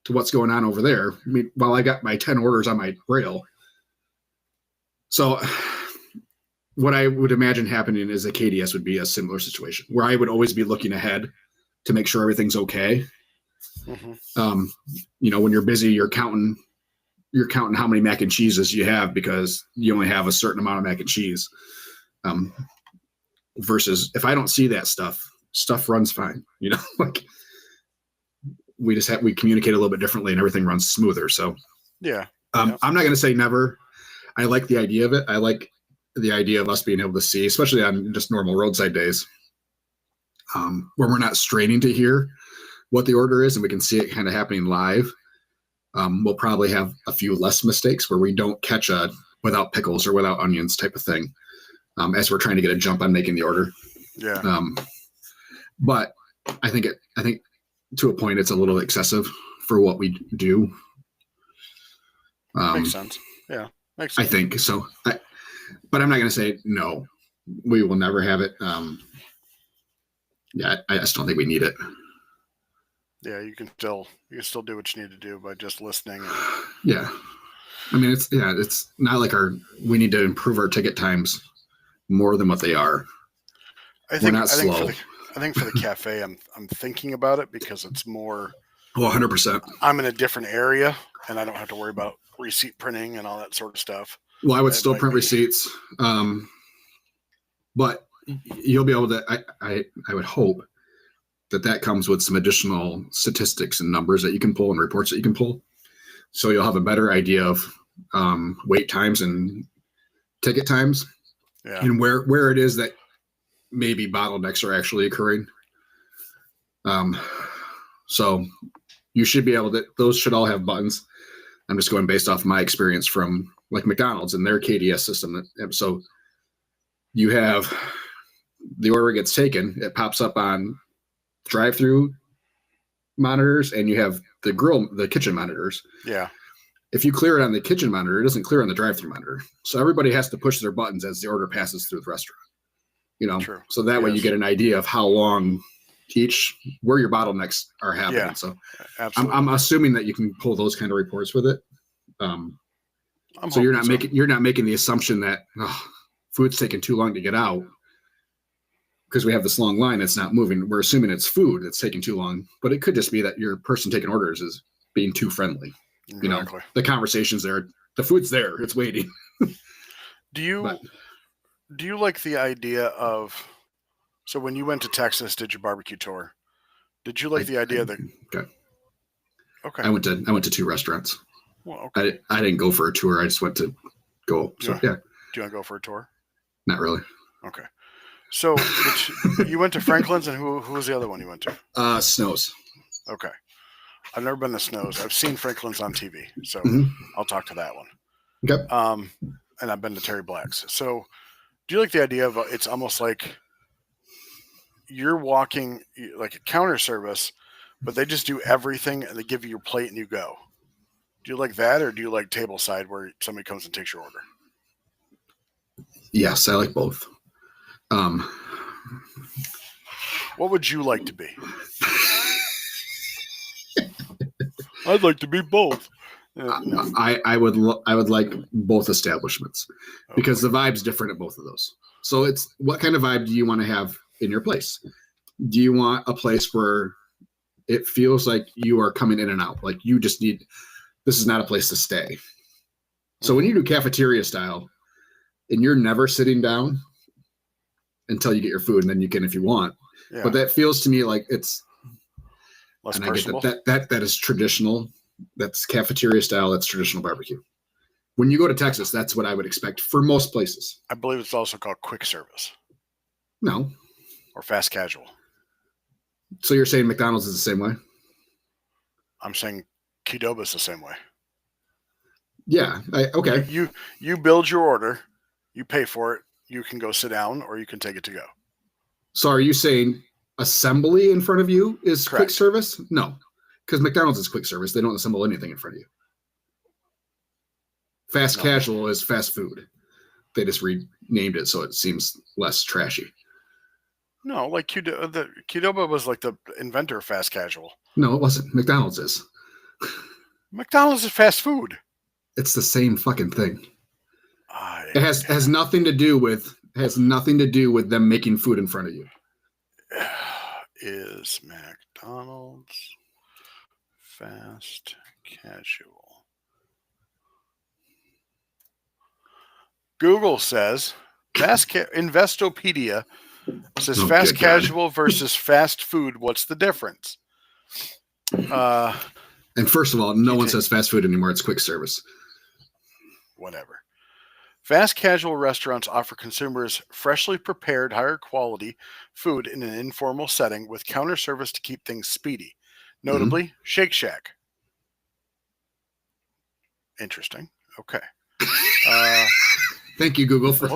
[SPEAKER 3] to what's going on over there. I mean, while I got my 10 orders on my rail. So what I would imagine happening is a KDS would be a similar situation where I would always be looking ahead to make sure everything's okay. Mm-hmm. When you're busy, you're counting how many mac and cheeses you have because you only have a certain amount of mac and cheese. Versus if I don't see that stuff runs fine. Like we communicate a little bit differently and everything runs smoother. So
[SPEAKER 4] yeah.
[SPEAKER 3] I'm not going to say never. I like the idea of it. I like the idea of us being able to see, especially on just normal roadside days, where we're not straining to hear what the order is and we can see it kind of happening live. We'll probably have a few less mistakes where we don't catch a without pickles or without onions type of thing as we're trying to get a jump on making the order.
[SPEAKER 4] Yeah.
[SPEAKER 3] But I think to a point it's a little excessive for what we do.
[SPEAKER 4] Makes sense. Yeah. Makes sense.
[SPEAKER 3] I think so. But I'm not going to say no. We will never have it. I just don't think we need it.
[SPEAKER 4] Yeah, you can still do what you need to do by just listening.
[SPEAKER 3] Yeah, I mean it's not like we need to improve our ticket times more than what they are. We're not slow.
[SPEAKER 4] I think for the cafe, I'm thinking about it because it's more.
[SPEAKER 3] Oh, 100%.
[SPEAKER 4] I'm in a different area, and I don't have to worry about receipt printing and all that sort of stuff.
[SPEAKER 3] Well, I would still print receipts, but you'll be able to. I would hope that comes with some additional statistics and numbers that you can pull and reports that you can pull. So you'll have a better idea of wait times and ticket times and where it is that maybe bottlenecks are actually occurring. So you should be able to, those should all have buttons. I'm just going based off my experience from like McDonald's and their KDS system. So you have the order gets taken, it pops up on drive-through monitors, and you have the kitchen monitors.
[SPEAKER 4] Yeah.
[SPEAKER 3] If you clear it on the kitchen monitor, it doesn't clear on the drive-through monitor. So everybody has to push their buttons as the order passes through the restaurant.
[SPEAKER 4] True.
[SPEAKER 3] So that way you get an idea of how long where your bottlenecks are happening.
[SPEAKER 4] Yeah,
[SPEAKER 3] so
[SPEAKER 4] absolutely.
[SPEAKER 3] I'm assuming that you can pull those kind of reports with it. So you're not making the assumption that food's taking too long to get out because we have this long line that's not moving. We're assuming it's food that's taking too long, but it could just be that your person taking orders is being too friendly.
[SPEAKER 4] Exactly.
[SPEAKER 3] The conversation's there, the food's there, it's waiting.
[SPEAKER 4] Do you like the idea of, so when you went to Texas, did your barbecue tour? Did you like the idea that? Okay.
[SPEAKER 3] I went to 2 restaurants.
[SPEAKER 4] Well, okay.
[SPEAKER 3] I didn't go for a tour. I just went to go. So yeah.
[SPEAKER 4] Do you want to go for a tour?
[SPEAKER 3] Not really.
[SPEAKER 4] Okay. So you went to Franklin's, and who was the other one you went to?
[SPEAKER 3] Snows.
[SPEAKER 4] Okay. I've never been to Snows. I've seen Franklin's on TV, so I'll talk to that one.
[SPEAKER 3] Okay.
[SPEAKER 4] And I've been to Terry Black's. So do you like the idea of it's almost like you're walking like a counter service, but they just do everything and they give you your plate and you go? Do you like that, or do you like table side where somebody comes and takes your order?
[SPEAKER 3] Yes, I like both.
[SPEAKER 4] What would you like to be? I'd like to be both. No.
[SPEAKER 3] I would like both establishments because the vibe's different at both of those. So it's what kind of vibe do you want to have in your place? Do you want a place where it feels like you are coming in and out, like you just need, this is not a place to stay. So when you do cafeteria style and you're never sitting down until you get your food, and then you can if you want.
[SPEAKER 4] Yeah.
[SPEAKER 3] But that feels to me like it's
[SPEAKER 4] less
[SPEAKER 3] and
[SPEAKER 4] personal.
[SPEAKER 3] I get that is traditional. That's cafeteria style. That's traditional barbecue. When you go to Texas, that's what I would expect for most places.
[SPEAKER 4] I believe it's also called quick service
[SPEAKER 3] No.
[SPEAKER 4] or fast casual.
[SPEAKER 3] So you're saying McDonald's is the same way?
[SPEAKER 4] I'm saying Qdoba's the same way.
[SPEAKER 3] Yeah. Okay.
[SPEAKER 4] You build your order, you pay for it, you can go sit down, or you can take it to go.
[SPEAKER 3] So are you saying assembly in front of you is
[SPEAKER 4] Correct.
[SPEAKER 3] quick service? No, because McDonald's is quick service. They don't assemble anything in front of you. Fast casual is fast food. They just renamed it so it seems less trashy.
[SPEAKER 4] No, like Qdoba was like the inventor of fast casual.
[SPEAKER 3] No, it wasn't. McDonald's is.
[SPEAKER 4] McDonald's is fast food.
[SPEAKER 3] It's the same fucking thing. It has nothing to do with them making food in front of you.
[SPEAKER 4] Is McDonald's fast casual? Google says Investopedia says fast casual versus fast food. What's the difference?
[SPEAKER 3] And first of all, no one says fast food anymore. It's quick service.
[SPEAKER 4] Whatever. Fast casual restaurants offer consumers freshly prepared, higher quality food in an informal setting with counter service to keep things speedy. Notably, Shake Shack. Interesting. Okay.
[SPEAKER 3] Thank you, Google, for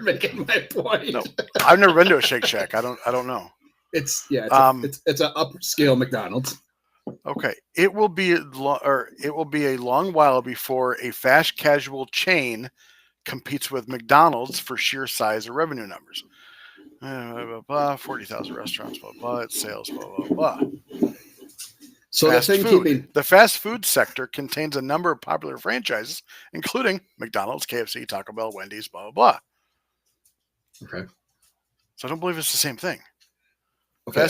[SPEAKER 3] making my point.
[SPEAKER 4] No, I've never been to a Shake Shack. I don't know.
[SPEAKER 3] It's an upscale McDonald's.
[SPEAKER 4] Okay. It will be a long while before a fast casual chain competes with McDonald's for sheer size or revenue numbers. 40,000 restaurants, blah, blah, it's sales, blah, blah, blah.
[SPEAKER 3] So
[SPEAKER 4] the fast food sector contains a number of popular franchises, including McDonald's, KFC, Taco Bell, Wendy's, blah, blah, blah.
[SPEAKER 3] Okay.
[SPEAKER 4] So I don't believe it's the same thing.
[SPEAKER 3] Okay.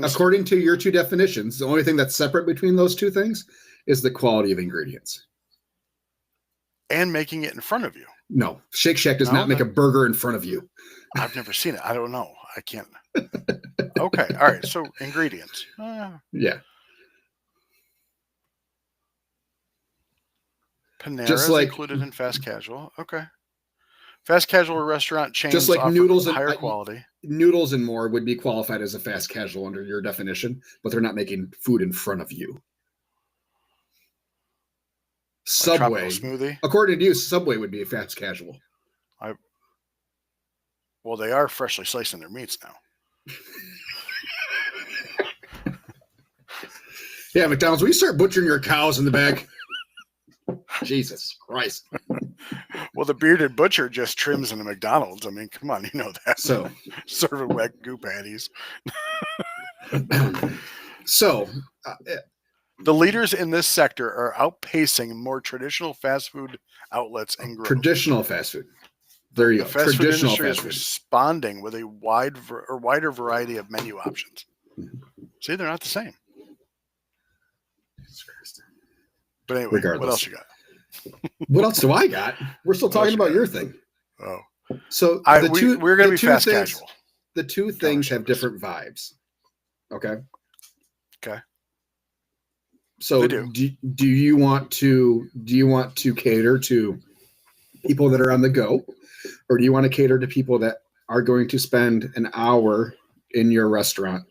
[SPEAKER 3] According to your two definitions, the only thing that's separate between those two things is the quality of ingredients.
[SPEAKER 4] And making it in front of you.
[SPEAKER 3] No, Shake Shack does not make a burger in front of you.
[SPEAKER 4] I've never seen it. I don't know. I can't. Okay. All right. So ingredients.
[SPEAKER 3] Yeah.
[SPEAKER 4] Panera is included in fast casual. Okay. Fast casual restaurant chains
[SPEAKER 3] just like
[SPEAKER 4] offer
[SPEAKER 3] noodles
[SPEAKER 4] higher
[SPEAKER 3] and
[SPEAKER 4] quality.
[SPEAKER 3] Noodles and more would be qualified as a fast casual under your definition, but they're not making food in front of you. Subway,
[SPEAKER 4] smoothie.
[SPEAKER 3] According to you, Subway would be a fast casual.
[SPEAKER 4] Well, they are freshly slicing their meats now.
[SPEAKER 3] Yeah, McDonald's, will you start butchering your cows in the back? Jesus Christ.
[SPEAKER 4] Well, the bearded butcher just trims in the McDonald's. I mean, come on, you know that.
[SPEAKER 3] So
[SPEAKER 4] serving Wagyu patties. The leaders in this sector are outpacing more traditional fast food outlets and growth.
[SPEAKER 3] Traditional fast food. There you go.
[SPEAKER 4] The fast food industry is responding with a wider variety of menu options. See, they're not the same. But anyway,
[SPEAKER 3] regardless.
[SPEAKER 4] What else you got?
[SPEAKER 3] What else do I got? We're still talking about your thing.
[SPEAKER 4] Oh.
[SPEAKER 3] So
[SPEAKER 4] we're going to be fast casual.
[SPEAKER 3] The two things have different vibes. Okay.
[SPEAKER 4] Okay.
[SPEAKER 3] So do you want to cater to people that are on the go, or do you want to cater to people that are going to spend an hour in your restaurant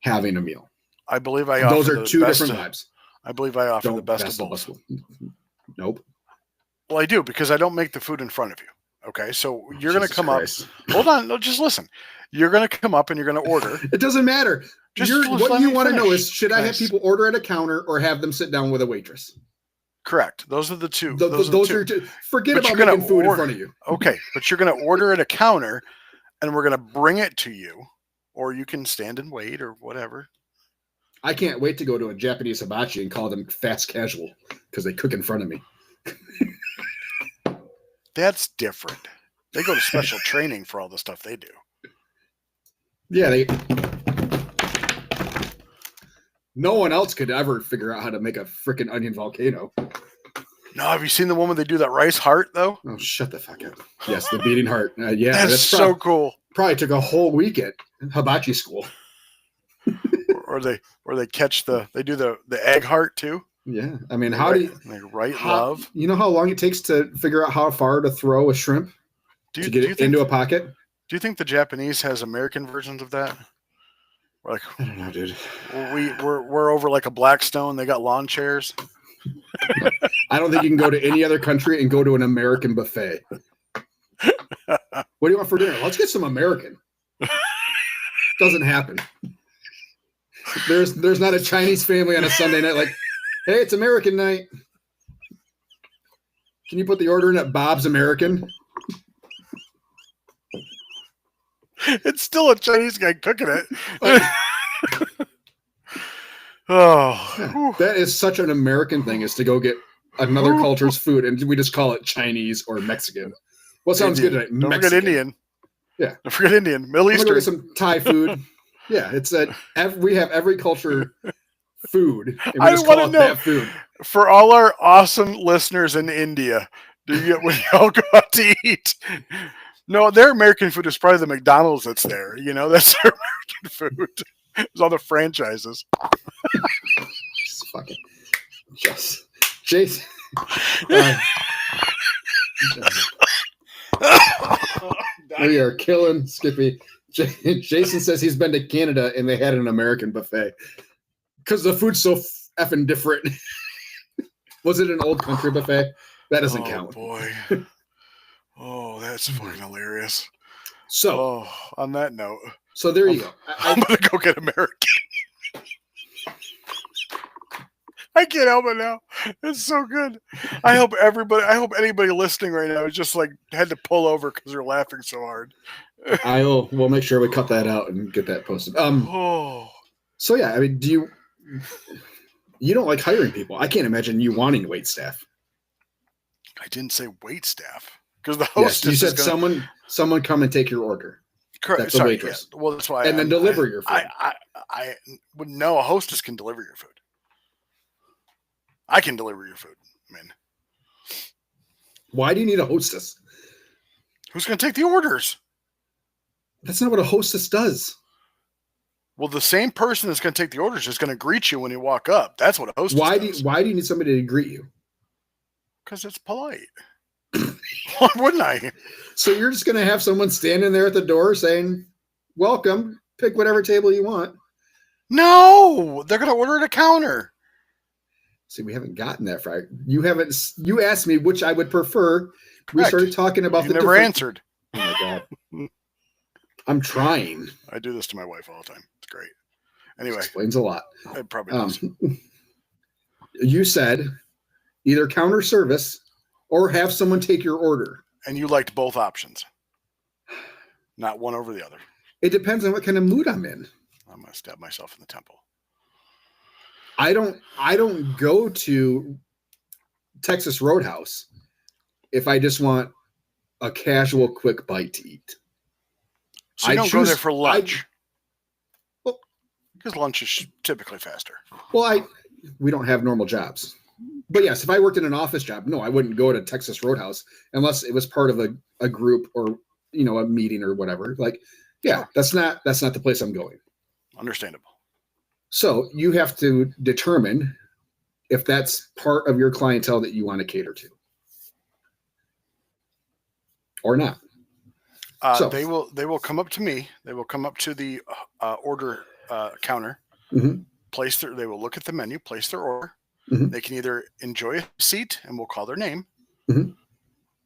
[SPEAKER 3] having a meal?
[SPEAKER 4] I believe
[SPEAKER 3] those are two different vibes.
[SPEAKER 4] I believe I offer the best of both.
[SPEAKER 3] Nope.
[SPEAKER 4] Well, I do, because I don't make the food in front of you. Okay, so you're going to come up. Hold on, no, just listen. You're going to come up and you're going to order.
[SPEAKER 3] It doesn't matter. What you want to know is, should I have people order at a counter or have them sit down with a waitress?
[SPEAKER 4] Correct. Those are the two.
[SPEAKER 3] Those are two. Forget
[SPEAKER 4] But
[SPEAKER 3] about
[SPEAKER 4] you're gonna
[SPEAKER 3] making food in
[SPEAKER 4] order-
[SPEAKER 3] front of you.
[SPEAKER 4] Okay, but you're going to order at a counter, and we're going to bring it to you, or you can stand and wait, or whatever.
[SPEAKER 3] I can't wait to go to a Japanese hibachi and call them fast casual because they cook in front of me.
[SPEAKER 4] That's different. They go to special training for all the stuff they do.
[SPEAKER 3] Yeah, no one else could ever figure out how to make a freaking onion volcano.
[SPEAKER 4] No, have you seen the woman they do that rice heart though?
[SPEAKER 3] Oh, shut the fuck up. Yes, the beating heart. Yeah,
[SPEAKER 4] That's so cool.
[SPEAKER 3] Probably took a whole week at hibachi school.
[SPEAKER 4] or they they do the egg heart too.
[SPEAKER 3] Yeah, I mean, how do you
[SPEAKER 4] love?
[SPEAKER 3] You know how long it takes to figure out how far to throw a shrimp to get it into a pocket?
[SPEAKER 4] Do you think the Japanese has American versions of that? We're like,
[SPEAKER 3] I don't know, dude.
[SPEAKER 4] We're over like a Blackstone. They got lawn chairs.
[SPEAKER 3] I don't think you can go to any other country and go to an American buffet. What do you want for dinner? Let's get some American. Doesn't happen. There's not a Chinese family on a Sunday night like, hey, it's American night. Can you put the order in at Bob's American?
[SPEAKER 4] It's still a Chinese guy cooking it. Oh,
[SPEAKER 3] that is such an American thing, is to go get another culture's food, and we just call it Chinese or Mexican. What sounds
[SPEAKER 4] Indian.
[SPEAKER 3] good tonight?
[SPEAKER 4] Don't
[SPEAKER 3] Mexican.
[SPEAKER 4] forget Indian.
[SPEAKER 3] Yeah.
[SPEAKER 4] Don't forget Indian. Middle
[SPEAKER 3] I'm gonna
[SPEAKER 4] Eastern.
[SPEAKER 3] get some Thai food. Yeah, it's that we have every culture food, and we just call it that food.
[SPEAKER 4] For all our awesome listeners in India, do you get when y'all go out to eat? No, their American food is probably the McDonald's that's there. You know, that's their American food. It's all the franchises.
[SPEAKER 3] Fucking yes, Jason. We are killing Skippy. Jason says he's been to Canada and they had an American buffet because the food's so effing different. Was it an old country buffet? That doesn't count.
[SPEAKER 4] Boy. Oh, that's fucking hilarious.
[SPEAKER 3] So,
[SPEAKER 4] on that note,
[SPEAKER 3] so there you go.
[SPEAKER 4] I'm gonna go get American. I can't help it now. It's so good. I hope anybody listening right now is just like had to pull over because they're laughing so hard.
[SPEAKER 3] We'll make sure we cut that out and get that posted. So yeah, I mean, you don't like hiring people? I can't imagine you wanting wait staff.
[SPEAKER 4] I didn't say wait staff because the host.
[SPEAKER 3] Yes, you said someone come and take your order.
[SPEAKER 4] Correct.
[SPEAKER 3] That's the waitress.
[SPEAKER 4] Yeah. Well, that's why.
[SPEAKER 3] And then deliver your food.
[SPEAKER 4] I would know a hostess can deliver your food. I can deliver your food, man.
[SPEAKER 3] Why do you need a hostess?
[SPEAKER 4] Who's going to take the orders?
[SPEAKER 3] That's not what a hostess does.
[SPEAKER 4] Well, the same person that's going to take the orders is going to greet you when you walk up. That's what a hostess does.
[SPEAKER 3] Why do you need somebody to greet you?
[SPEAKER 4] Because it's polite. Why wouldn't I?
[SPEAKER 3] So you're just going to have someone standing there at the door saying, welcome, pick whatever table you want.
[SPEAKER 4] No, they're going to order at a counter.
[SPEAKER 3] See, we haven't gotten that far. You asked me which I would prefer. We
[SPEAKER 4] Correct.
[SPEAKER 3] started talking about
[SPEAKER 4] you never answered.
[SPEAKER 3] Oh my God. I'm trying.
[SPEAKER 4] I do this to my wife all the time. It's great. Anyway.
[SPEAKER 3] Explains a lot.
[SPEAKER 4] It probably does.
[SPEAKER 3] You said either counter service or have someone take your order.
[SPEAKER 4] And you liked both options. Not one over the other.
[SPEAKER 3] It depends on what kind of mood I'm in.
[SPEAKER 4] I'm going to stab myself in the temple.
[SPEAKER 3] I don't go to Texas Roadhouse if I just want a casual quick bite to eat.
[SPEAKER 4] So you don't go there for lunch? Because lunch is typically faster.
[SPEAKER 3] Well, we don't have normal jobs. But yes, if I worked in an office job, no, I wouldn't go to Texas Roadhouse unless it was part of a group or, a meeting or whatever. Like, yeah, sure. That's not the place I'm going.
[SPEAKER 4] Understandable.
[SPEAKER 3] So you have to determine if that's part of your clientele that you want to cater to or not.
[SPEAKER 4] They will come up to me. They will come up to the order counter.
[SPEAKER 3] Mm-hmm.
[SPEAKER 4] They will look at the menu, place their order.
[SPEAKER 3] Mm-hmm.
[SPEAKER 4] They can either enjoy a seat and we'll call their name,
[SPEAKER 3] mm-hmm.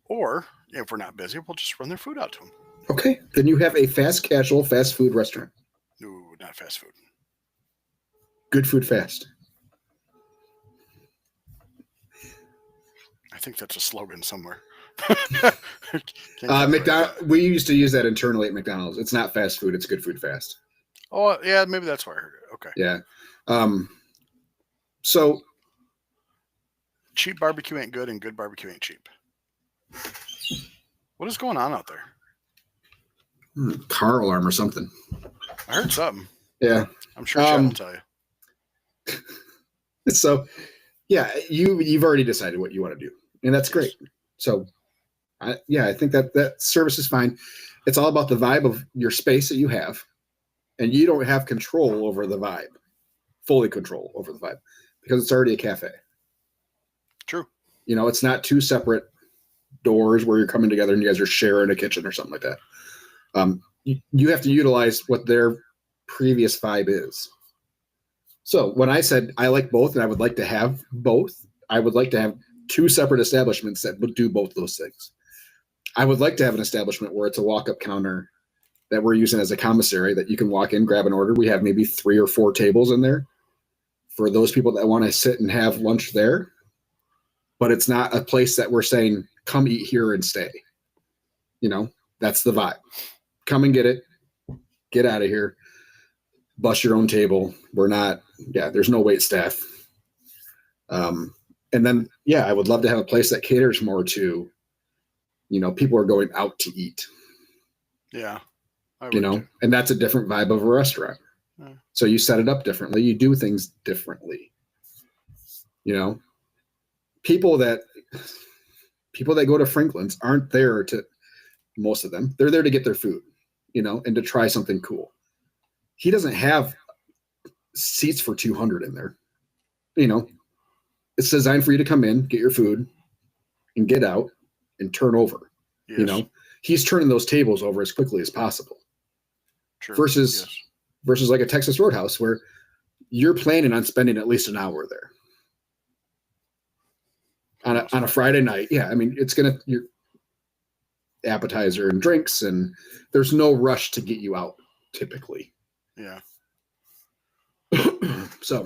[SPEAKER 4] or if we're not busy, we'll just run their food out to them.
[SPEAKER 3] Okay, then you have a fast food restaurant.
[SPEAKER 4] No, not fast food.
[SPEAKER 3] Good food fast.
[SPEAKER 4] think that's a slogan somewhere. Can't copyright that.
[SPEAKER 3] We used to use that internally at McDonald's. It's not fast food; it's good food fast.
[SPEAKER 4] Oh, yeah, maybe that's where I heard it. Okay.
[SPEAKER 3] Yeah. So
[SPEAKER 4] Cheap barbecue ain't good, and good barbecue ain't cheap. What is going on out there?
[SPEAKER 3] car alarm or something.
[SPEAKER 4] I heard something.
[SPEAKER 3] Yeah.
[SPEAKER 4] I'm sure Chad will tell you.
[SPEAKER 3] So, yeah, you've already decided what you want to do, and that's great. So, I think that service is fine. It's all about the vibe of your space that you have, and you don't have control over the vibe, fully control over the vibe, because it's already a cafe.
[SPEAKER 4] True.
[SPEAKER 3] You know, it's not two separate doors where you're coming together and you guys are sharing a kitchen or something like that. You have to utilize what their previous vibe is. So when I said I like both and I would like to have both, I would like to have two separate establishments that would do both those things. I would like to have an establishment where it's a walk-up counter that we're using as a commissary that you can walk in, grab an order. We have maybe 3 or 4 tables in there for those people that want to sit and have lunch there. But it's not a place that we're saying, come eat here and stay. You know, that's the vibe. Come and get it. Get out of here. Bust your own table. There's no wait staff. And then, I would love to have a place that caters more to, people are going out to eat.
[SPEAKER 4] Yeah.
[SPEAKER 3] And that's a different vibe of a restaurant. Yeah. So you set it up differently. You do things differently. People that go to Franklin's aren't there to, most of them, they're there to get their food, and to try something cool. He doesn't have seats for 200 in there. It's designed for you to come in, get your food, and get out and turn over. Yes. He's turning those tables over as quickly as possible. True. Versus like a Texas Roadhouse where you're planning on spending at least an hour there. On a Friday night. Yeah. I mean, it's your appetizer and drinks, and there's no rush to get you out typically.
[SPEAKER 4] Yeah.
[SPEAKER 3] So,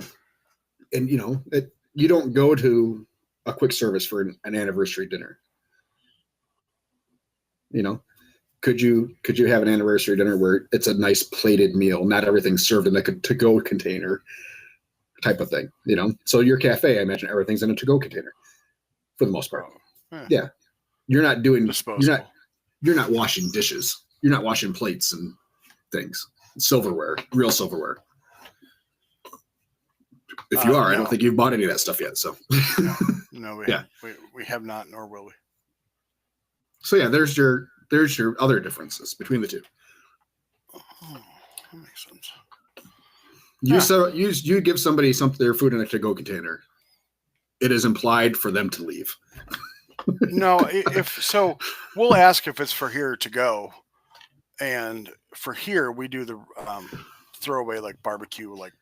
[SPEAKER 3] and you don't go to a quick service for an anniversary dinner. Could you have an anniversary dinner where it's a nice plated meal, not everything served in a to-go container type of thing, So your cafe, I imagine everything's in a to-go container for the most part. Yeah. You're not doing disposable. You're not washing dishes. You're not washing plates and things. Silverware, real silverware. If you are, I don't think you've bought any of that stuff yet. So
[SPEAKER 4] no, we have not, nor will we.
[SPEAKER 3] So there's your other differences between the two.
[SPEAKER 4] Oh, that makes sense.
[SPEAKER 3] You give somebody their food in a to-go container. It is implied for them to leave.
[SPEAKER 4] No, we'll ask if it's for here to go, and for here we do the throwaway like barbecue like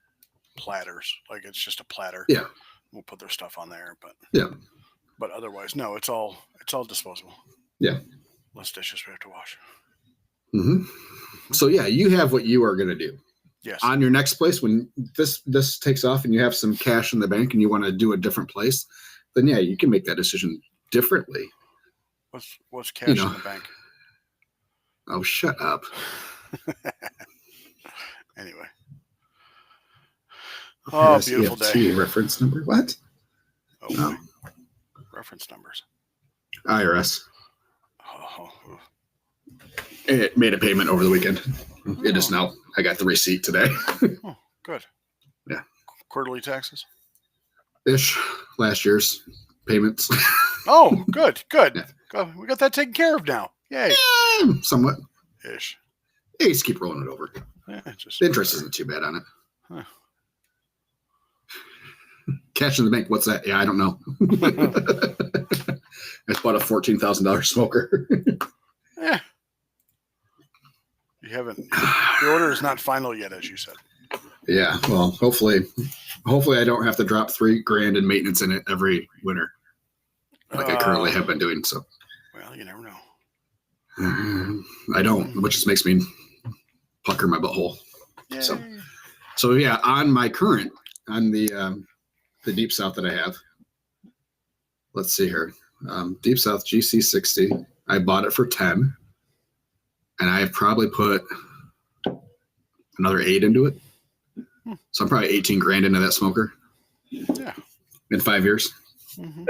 [SPEAKER 4] platters, like it's just a platter.
[SPEAKER 3] Yeah,
[SPEAKER 4] we'll put their stuff on there, but but otherwise, no, it's all disposable.
[SPEAKER 3] Yeah,
[SPEAKER 4] less dishes we have to wash.
[SPEAKER 3] Mm-hmm. So you have what you are going to do.
[SPEAKER 4] Yes.
[SPEAKER 3] On your next place, when this takes off and you have some cash in the bank and you want to do a different place, then you can make that decision differently.
[SPEAKER 4] What's cash in the bank?
[SPEAKER 3] Oh, shut up.
[SPEAKER 4] Anyway. Oh, beautiful day.
[SPEAKER 3] Reference number? What?
[SPEAKER 4] Oh, no. Reference numbers.
[SPEAKER 3] IRS.
[SPEAKER 4] Oh.
[SPEAKER 3] It made a payment over the weekend. It is now. I got the receipt today.
[SPEAKER 4] Oh, good.
[SPEAKER 3] Yeah.
[SPEAKER 4] Quarterly taxes?
[SPEAKER 3] Ish. Last year's payments.
[SPEAKER 4] Oh, good. Yeah. We got that taken care of now. Yay.
[SPEAKER 3] Somewhat.
[SPEAKER 4] Ish.
[SPEAKER 3] Yeah, just keep rolling it over.
[SPEAKER 4] Yeah,
[SPEAKER 3] the interest isn't too bad on it.
[SPEAKER 4] Huh.
[SPEAKER 3] Cash in the bank. What's that? Yeah, I don't know. I just bought a $14,000 smoker.
[SPEAKER 4] Yeah. You haven't. The order is not final yet, as you said.
[SPEAKER 3] Yeah. Well, hopefully I don't have to drop $3,000 in maintenance in it every winter, like I currently have been doing. So.
[SPEAKER 4] Well, you never know.
[SPEAKER 3] I don't, which just makes me pucker my butthole.
[SPEAKER 4] Yay.
[SPEAKER 3] So on the Deep South that I have. Let's see here. Deep South GC60. I bought it for 10, and I have probably put another 8 into it. So I'm probably 18 grand into that smoker.
[SPEAKER 4] Yeah.
[SPEAKER 3] In 5 years.
[SPEAKER 4] Mm-hmm.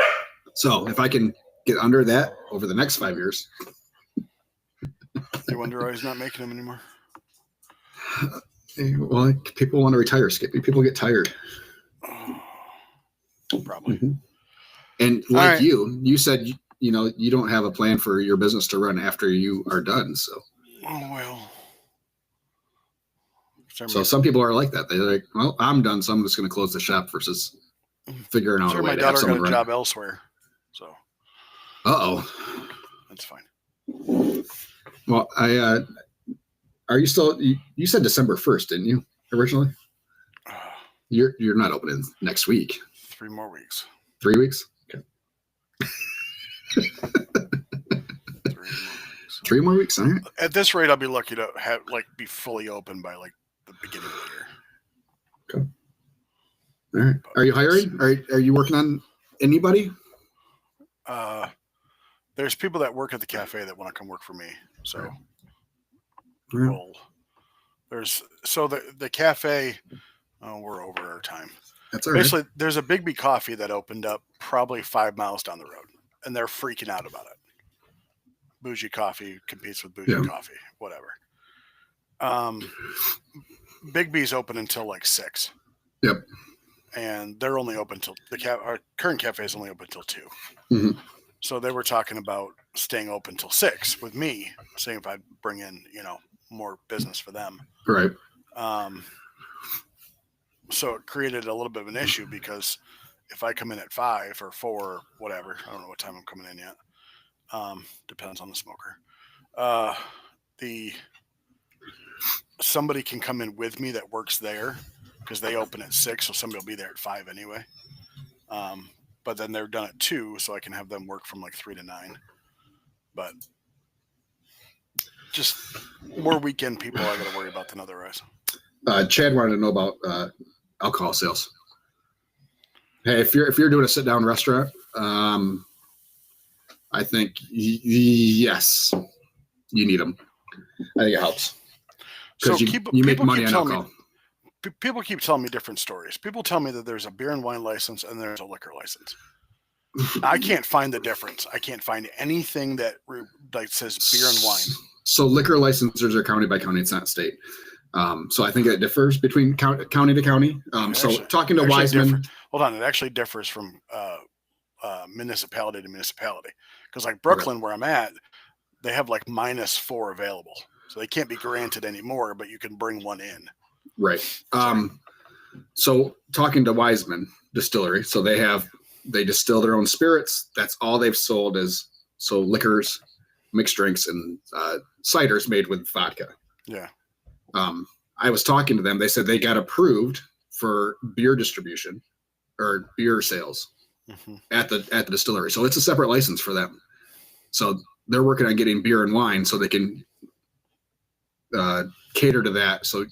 [SPEAKER 3] So if I can get under that over the next 5 years.
[SPEAKER 4] You wonder why he's not making them anymore?
[SPEAKER 3] Well, people want to retire, Skippy. People get tired.
[SPEAKER 4] Probably.
[SPEAKER 3] Mm-hmm. And like you said, you don't have a plan for your business to run after you are done. So.
[SPEAKER 4] Oh, well.
[SPEAKER 3] So some people are like that. They're like, well, I'm done, so I'm just going to close the shop versus figuring out a way
[SPEAKER 4] my
[SPEAKER 3] to have
[SPEAKER 4] daughter
[SPEAKER 3] someone
[SPEAKER 4] got a
[SPEAKER 3] run.
[SPEAKER 4] job elsewhere. So.
[SPEAKER 3] Uh-oh.
[SPEAKER 4] That's fine.
[SPEAKER 3] Well, are you still, you said December 1st, didn't you, originally? You're not opening next week.
[SPEAKER 4] 3 more weeks.
[SPEAKER 3] 3 weeks? Okay.
[SPEAKER 4] 3 more weeks.
[SPEAKER 3] 3 more weeks, all right.
[SPEAKER 4] At this rate, I'll be lucky to be fully open by the beginning of the year.
[SPEAKER 3] Okay. All right. Are you hiring? Are you working on anybody?
[SPEAKER 4] There's people that work at the cafe that want to come work for me. So
[SPEAKER 3] Yeah.
[SPEAKER 4] the cafe, we're over our time.
[SPEAKER 3] That's all right.
[SPEAKER 4] Basically, there's a Big B Coffee that opened up probably 5 miles down the road, and they're freaking out about it. Bougie coffee competes with bougie coffee, whatever. Big B's open until 6.
[SPEAKER 3] Yep.
[SPEAKER 4] And they're only open till our current cafe is only open till 2.
[SPEAKER 3] Mm-hmm.
[SPEAKER 4] So they were talking about staying open till 6 with me, saying if I'd bring in, more business for them.
[SPEAKER 3] Right.
[SPEAKER 4] So it created a little bit of an issue because if I come in at 5 or 4 or whatever, I don't know what time I'm coming in yet. Depends on the smoker. Somebody can come in with me that works there because they open at 6, so somebody will be there at 5 anyway. But then they're done at 2, so I can have them work from 3 to 9. But just more weekend people I got to worry about than otherwise.
[SPEAKER 3] Chad wanted to know about alcohol sales. Hey, if you're doing a sit down restaurant, I think yes, you need them. I think it helps because you make money on alcohol.
[SPEAKER 4] People keep telling me different stories. People tell me that there's a beer and wine license and there's a liquor license. I can't find the difference. I can't find anything that says beer and wine.
[SPEAKER 3] So liquor licenses are county by county. It's not state. So I think it differs between county to county. Talking to Wiseman.
[SPEAKER 4] Hold on. It actually differs from municipality to municipality. Because Brooklyn, where I'm at, they have -4 available. So they can't be granted anymore, but you can bring one in.
[SPEAKER 3] Right. So talking to Wiseman Distillery, so they distill their own spirits. That's all they've sold is liquors, mixed drinks, and ciders made with vodka.
[SPEAKER 4] Yeah.
[SPEAKER 3] I was talking to them. They said they got approved for beer distribution or beer sales at the distillery. So it's a separate license for them. So they're working on getting beer and wine so they can cater to that. So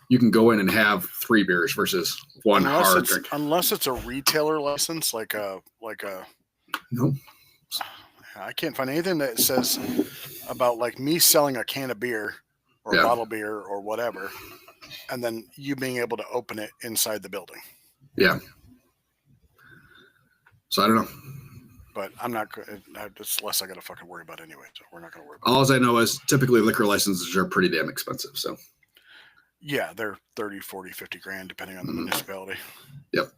[SPEAKER 3] you can go in and have 3 beers versus one hard drink.
[SPEAKER 4] Unless it's a retailer license, no. I can't find anything that says about me selling a can of beer or a bottle of beer or whatever, and then you being able to open it inside the building.
[SPEAKER 3] Yeah. So I don't know.
[SPEAKER 4] But I'm not good. It's less I got to fucking worry about anyway. So we're not going to worry about
[SPEAKER 3] it. All I know is typically liquor licenses are pretty damn expensive. So.
[SPEAKER 4] Yeah, they're 30, 40, 50 grand, depending on the municipality.
[SPEAKER 3] Yep.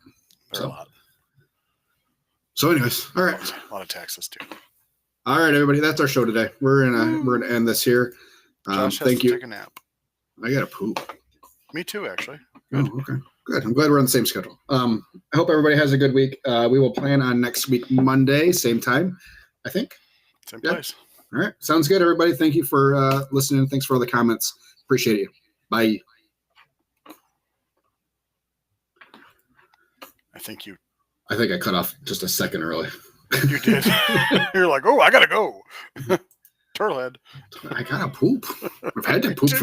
[SPEAKER 4] They're a lot.
[SPEAKER 3] So anyways, all right.
[SPEAKER 4] A lot of taxes too.
[SPEAKER 3] All right, everybody. That's our show today. We're gonna end this here.
[SPEAKER 4] Josh has
[SPEAKER 3] thank
[SPEAKER 4] to
[SPEAKER 3] you.
[SPEAKER 4] Take a nap.
[SPEAKER 3] I gotta poop.
[SPEAKER 4] Me too, actually.
[SPEAKER 3] Good. Oh, okay. Good. I'm glad we're on the same schedule. I hope everybody has a good week. We will plan on next week, Monday, same time, I think.
[SPEAKER 4] Same place.
[SPEAKER 3] All right. Sounds good, everybody. Thank you for listening. Thanks for all the comments. Appreciate you. Bye.
[SPEAKER 4] I
[SPEAKER 3] think I cut off just a second early.
[SPEAKER 4] You did. You're like, oh, I gotta go. Turtlehead.
[SPEAKER 3] I gotta poop. I've had to poop for